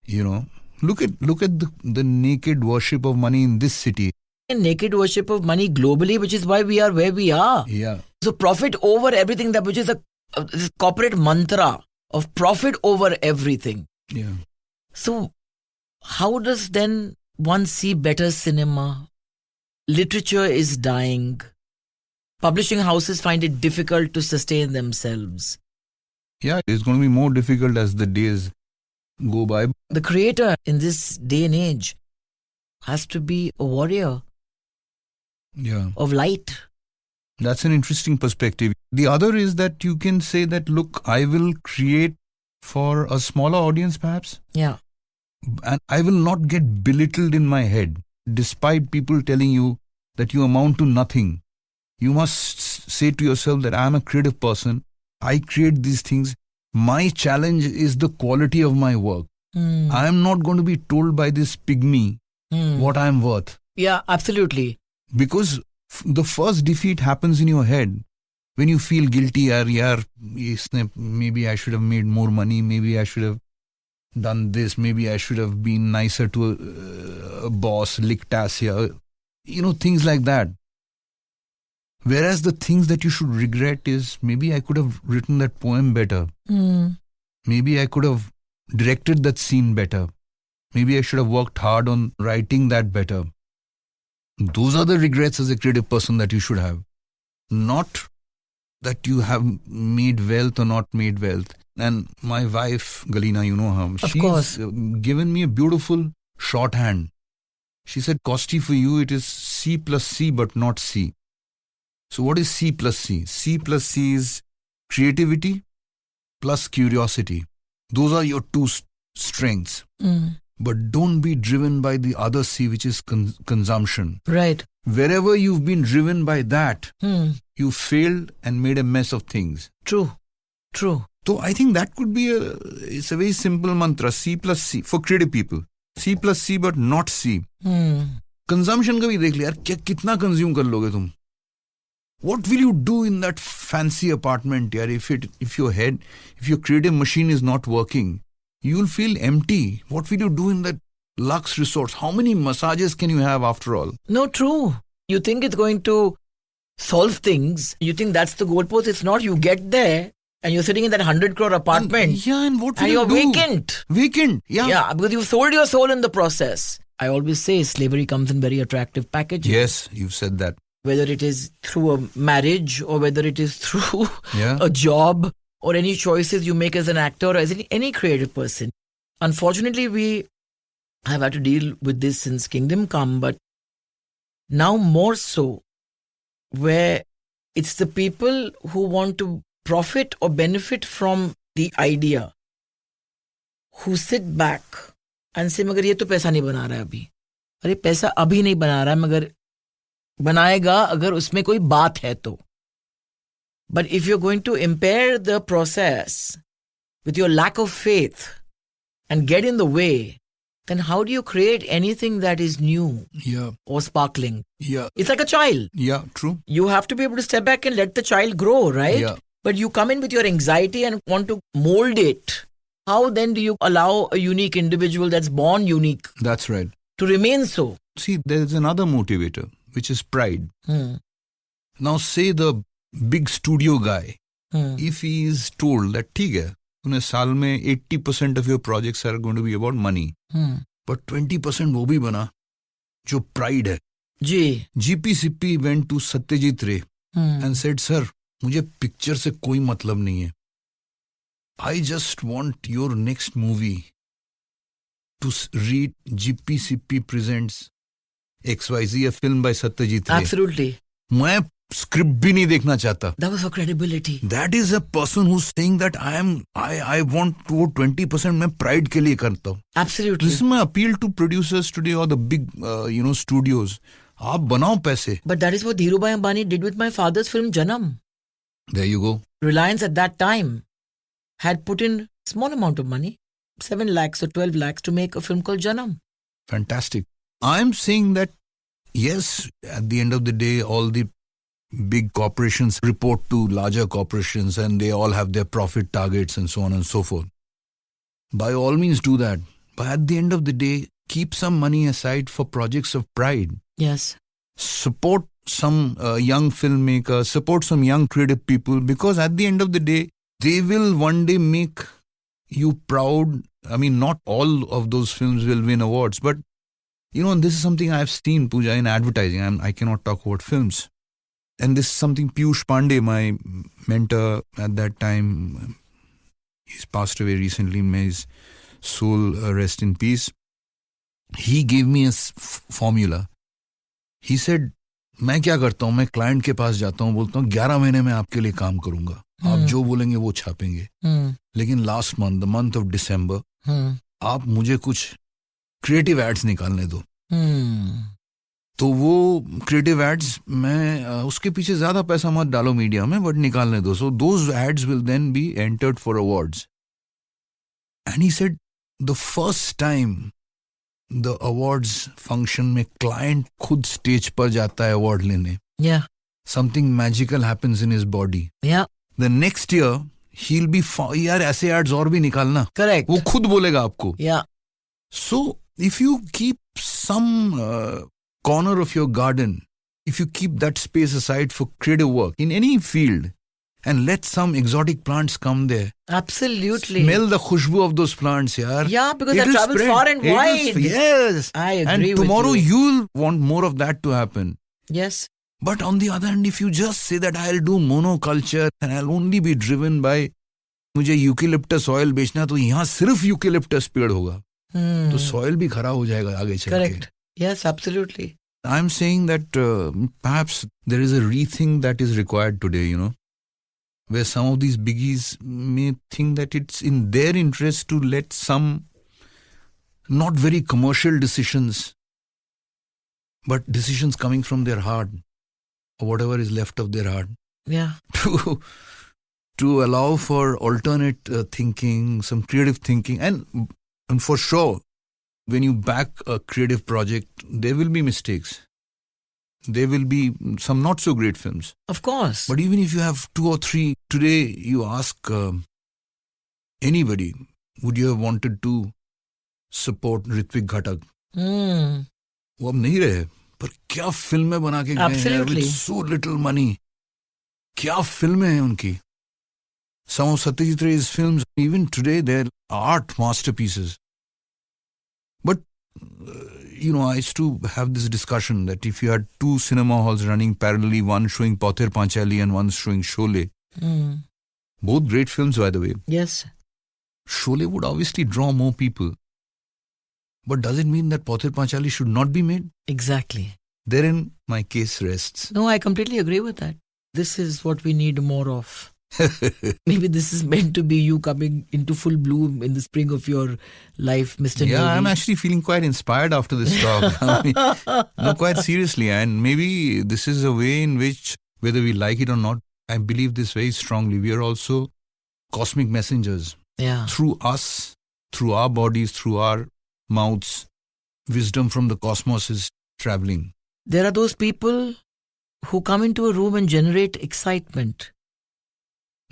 You know, look at the naked worship of money in this city. Naked worship of money globally, which is why we are where we are. Yeah. So profit over everything, that which is this corporate mantra of profit over everything. Yeah. So how does then one see better cinema? Literature is dying. Publishing houses find it difficult to sustain themselves. Yeah, it's going to be more difficult as the days go by. The creator in this day and age has to be a warrior Yeah. of light. That's an interesting perspective. The other is that you can say that, look, I will create for a smaller audience perhaps, Yeah. and I will not get belittled in my head, despite people telling you that you amount to nothing. You must say to yourself that I am a creative person. I create these things. My challenge is the quality of my work. I am not going to be told by this pygmy what I am worth. Yeah, absolutely. Because the first defeat happens in your head when you feel guilty. Yaar, maybe I should have made more money. Maybe I should have done this. Maybe I should have been nicer to a boss, licked ass here. You know, things like that. Whereas the things that you should regret is, maybe I could have written that poem better. Maybe I could have directed that scene better. Maybe I should have worked hard on writing that better. Those are the regrets as a creative person that you should have. Not that you have made wealth or not made wealth. And my wife, Galina, you know her, Of course. given me a beautiful shorthand. She said, Kosti, for you it is C plus C but not C. So what is C plus C? C plus C is creativity plus curiosity. Those are your two strengths. But don't be driven by the other C, which is consumption. Right. Wherever you've been driven by that, you failed and made a mess of things. True. True. So I think that could be it's a very simple mantra, C plus C, for creative people. C plus C but not C. Consumption का भी देख ले यार, कितना consume कर लोगे तुम? What will you do in that fancy apartment, yaar, if your creative machine is not working? You will feel empty. What will you do in that luxe resort? How many massages can you have after all? No, true. You think it's going to solve things. You think that's the goalpost. It's not. You get there and you're sitting in that 100 crore apartment. And what will and you you're do? vacant. Vacant, yeah. Yeah, because you've sold your soul in the process. I always say slavery comes in very attractive packages. Yes, you've said that. Whether it is through a marriage or whether it is through Yeah. a job or any choices you make as an actor or as any creative person. Unfortunately, we have had to deal with this since Kingdom Come, but now more so, where it's the people who want to profit or benefit from the idea who sit back and say, मगर ये तो पैसा नहीं बना रहा है अभी. अरे पैसा अभी नहीं बना रहा है, मगर बनाएगा अगर उसमें कोई बात है तो. But if you're going to impair the process with your lack of faith and get in the way, then how do you create anything that is new Yeah. or sparkling? Yeah. It's like a child. Yeah, true. You have to be able to step back and let the child grow, right? Yeah. But you come in with your anxiety and want to mold it. How then do you allow a unique individual that's born unique That's right. to remain so? See, there's another motivator, which is pride. Now, say the big studio guy, if he is told that ठीक है, तूने साल में 80% of your projects are going to be about money, but 20% वो भी बना जो pride है. जी. GPCP went to Satyajit Ray and said, sir, मुझे picture से कोई मतलब नहीं है. I just want your next movie to read GPCP presents XYZ, a film by Satyajit Ray. Absolutely. मैं स्क्रिप्ट भी नहीं देखना चाहता. That was for credibility. That is a person who's saying that I want to 20% मैं pride के लिए करता हूँ. Absolutely. This is my appeal to producers today or the big studios. आप बनाओ पैसे. But that is what Dhirubhai Ambani did with my father's film Janam. There you go. Reliance at that time had put in small amount of money, 7 lakhs or 12 lakhs to make a film called Janam. Fantastic. I'm saying that, yes, at the end of the day, all the big corporations report to larger corporations and they all have their profit targets and so on and so forth. By all means do that. But at the end of the day, keep some money aside for projects of pride. Yes. Support some young filmmakers, support some young creative people, because at the end of the day, they will one day make you proud. I mean, not all of those films will win awards, but this is something I've seen, Pooja, in advertising. I cannot talk about films. And this is something Piyush Pandey, my mentor at that time, he's passed away recently, may his soul rest in peace. He gave me a formula. He said, मैं क्या करता हूँ, मैं client के पास जाता हूँ, बोलता हूँ 11 महीने में आपके लिए काम करूंगा, आप जो बोलेंगे वो छापेंगे, लेकिन last month, the month of December, आप मुझे कुछ क्रिएटिव एड्स निकालने दो. तो वो क्रिएटिव एड्स, मैं उसके पीछे ज्यादा पैसा मत डालो मीडिया में, बट निकालने दो. So those ads will then be entered for awards. And he said the first time the awards function में क्लाइंट खुद स्टेज पर जाता है अवार्ड लेने, something magical happens in his body. The next year he will be, यार ऐसे ads और भी निकालना. करेक्ट. वो खुद बोलेगा आपको. So if you keep some corner of your garden, if you keep that space aside for creative work in any field and let some exotic plants come there. Absolutely. Smell the khushbu of those plants, yaar. Yeah, because that travels far and wide. Yes. I agree and with tomorrow you. You'll want more of that to happen. Yes. But on the other hand, if you just say that I'll do monoculture and I'll only be driven by मुझे eucalyptus oil बेचना, तो यहाँ सिर्फ eucalyptus पेड़ होगा, तो soil भी खराब हो जाएगा आगे चल के. Correct. Yes, absolutely. I'm saying that perhaps there is a rethink that is required today, where some of these biggies may think that it's in their interest to let some not very commercial decisions, but decisions coming from their heart, or whatever is left of their heart, to allow for alternate thinking, some creative thinking, and for sure, when you back a creative project, there will be mistakes. There will be some not so great films. Of course. But even if you have 2 or 3, today you ask anybody, would you have wanted to support Ritwik Ghatak? वो अब नहीं रहे, पर क्या फिल्में बना के गए हैं with so little money. क्या फिल्में हैं उनकी. Some of Satyajit Ray's films, even today, they're art masterpieces. But, I used to have this discussion that if you had 2 cinema halls running parallelly, one showing Pathir Panchali and one showing Sholay, both great films, by the way. Yes. Sholay would obviously draw more people. But does it mean that Pathir Panchali should not be made? Exactly. Therein my case rests. No, I completely agree with that. This is what we need more of. Maybe this is meant to be you coming into full bloom in the spring of your life, Mr. Yeah, Niyogi. I'm actually feeling quite inspired after this talk. I mean, no, quite seriously. And maybe this is a way in which, whether we like it or not, I believe this very strongly. We are also cosmic messengers. Yeah. Through us, through our bodies, through our mouths, wisdom from the cosmos is traveling. There are those people who come into a room and generate excitement.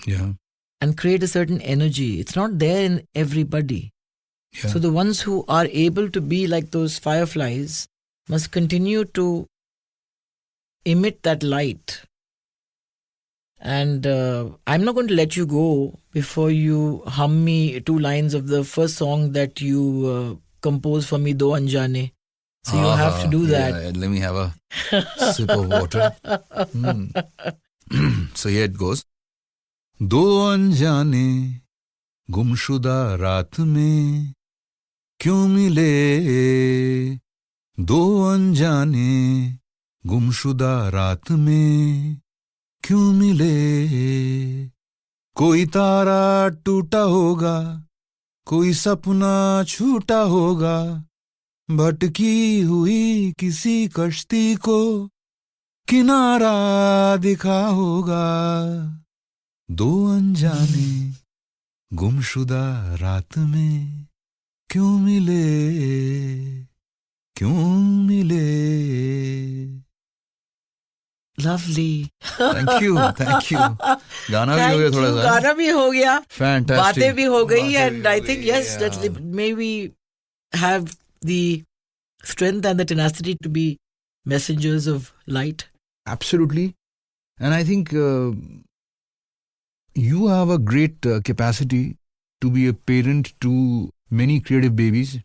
Yeah. And create a certain energy. It's not there in everybody. Yeah. So the ones who are able to be like those fireflies must continue to emit that light And I'm not going to let you go before you hum me 2 lines of the first song that you composed for me, Do Anjane. So you have to do that. Yeah, let me have a sip of water. So here it goes. दो अनजाने गुमशुदा रात में क्यों मिले दो अनजाने गुमशुदा रात में क्यों मिले कोई तारा टूटा होगा कोई सपना छूटा होगा भटकी हुई किसी कश्ती को किनारा दिखा होगा दो अनजाने गुमशुदा रात में क्यों मिले क्यों मिले Lovely. Thank you. गाना भी हो गया थोड़ा सा गाना भी हो गया Fantastic. बातें भी हो गई and I think yes that may we have the strength and the tenacity to be messengers of light. Absolutely. And I think you have a great capacity to be a parent to many creative babies.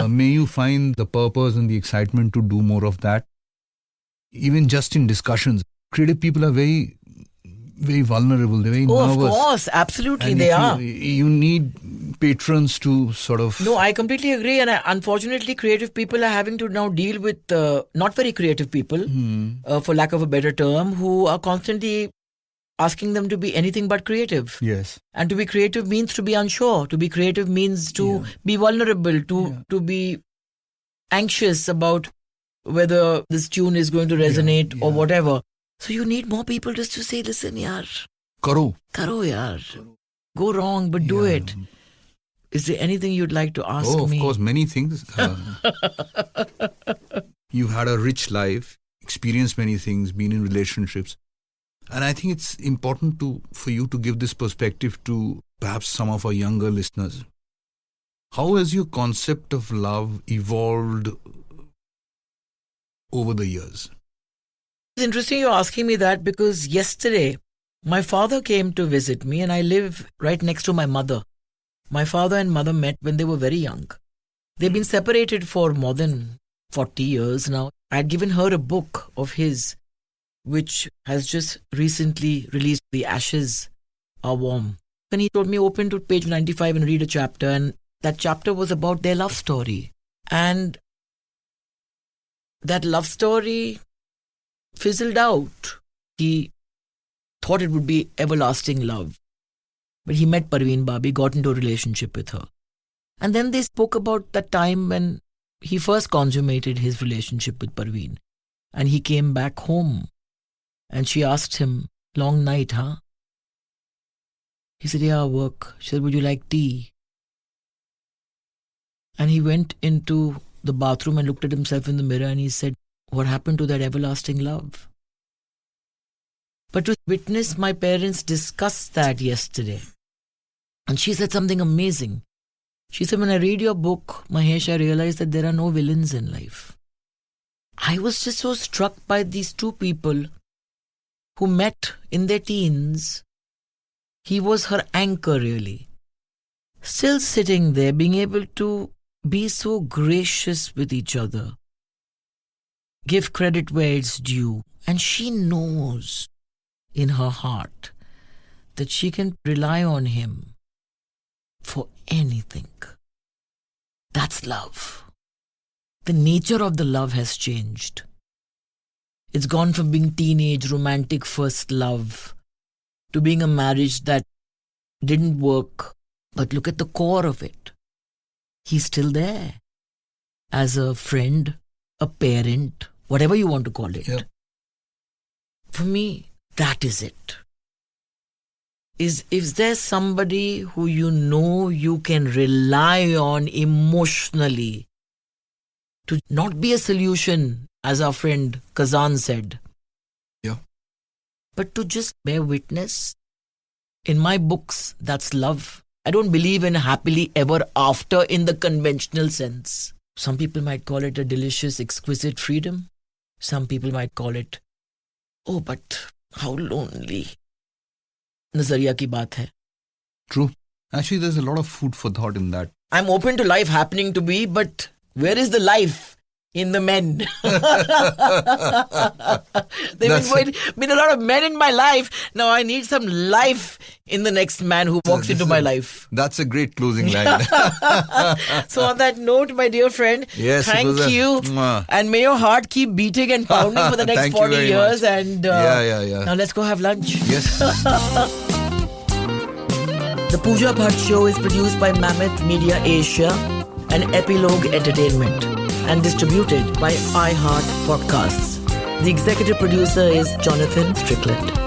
May you find the purpose and the excitement to do more of that. Even just in discussions, creative people are very, very vulnerable. They're very nervous. Of course, absolutely And they are. You need patrons to sort of... No, I completely agree. And unfortunately, creative people are having to now deal with not very creative people, for lack of a better term, who are constantly asking them to be anything but creative. Yes. And to be creative means to be unsure. To be creative means to be vulnerable, to be anxious about whether this tune is going to resonate or whatever. So you need more people just to say, listen, yaar. Karo yaar. Go wrong, but do it. Is there anything you'd like to ask me? Oh, of course, many things. You've had a rich life, experienced many things, been in relationships. And I think it's important for you to give this perspective to perhaps some of our younger listeners. How has your concept of love evolved over the years? It's interesting you're asking me that because yesterday my father came to visit me and I live right next to my mother. My father and mother met when they were very young. They've been separated for more than 40 years now. I had given her a book of his, which has just recently released, The Ashes Are Warm. And he told me, open to page 95 and read a chapter. And that chapter was about their love story. And that love story fizzled out. He thought it would be everlasting love. But he met Parveen Babi, got into a relationship with her. And then they spoke about the time when he first consummated his relationship with Parveen. And he came back home. And she asked him, long night, huh? He said, yeah, work. She said, would you like tea? And he went into the bathroom and looked at himself in the mirror and he said, what happened to that everlasting love? But to witness my parents discuss that yesterday. And she said something amazing. She said, when I read your book, Mahesh, I realized that there are no villains in life. I was just so struck by these two people who met in their teens. He was her anchor, really. Still sitting there, being able to be so gracious with each other. Give credit where it's due. And she knows in her heart that she can rely on him for anything. That's love. The nature of the love has changed. It's gone from being teenage, romantic first love to being a marriage that didn't work. But look at the core of it. He's still there as a friend, a parent, whatever you want to call it. Yep. For me, that is it. Is there somebody who you know you can rely on emotionally to not be a solution, as our friend Kazan said, Yeah. but to just bear witness? In my books, that's love. I don't believe in happily ever after in the conventional sense. Some people might call it a delicious, exquisite freedom. Some people might call it, oh, but How lonely. नजरिया की बात है. True. Actually, there's a lot of food for thought in that. I'm open to life happening to be, but where is the life in the men? There've been a lot of men in my life. Now I need some life in the next man who walks into my life. That's a great closing line. So on that note, my dear friend, yes, thank you. And may your heart keep beating and pounding for the next 40 years. Much. And yeah. Now let's go have lunch. Yes. The Pooja Bhatt Show is produced by Mammoth Media Asia and Epilogue Entertainment and distributed by iHeart Podcasts. The executive producer is Jonathan Strickland.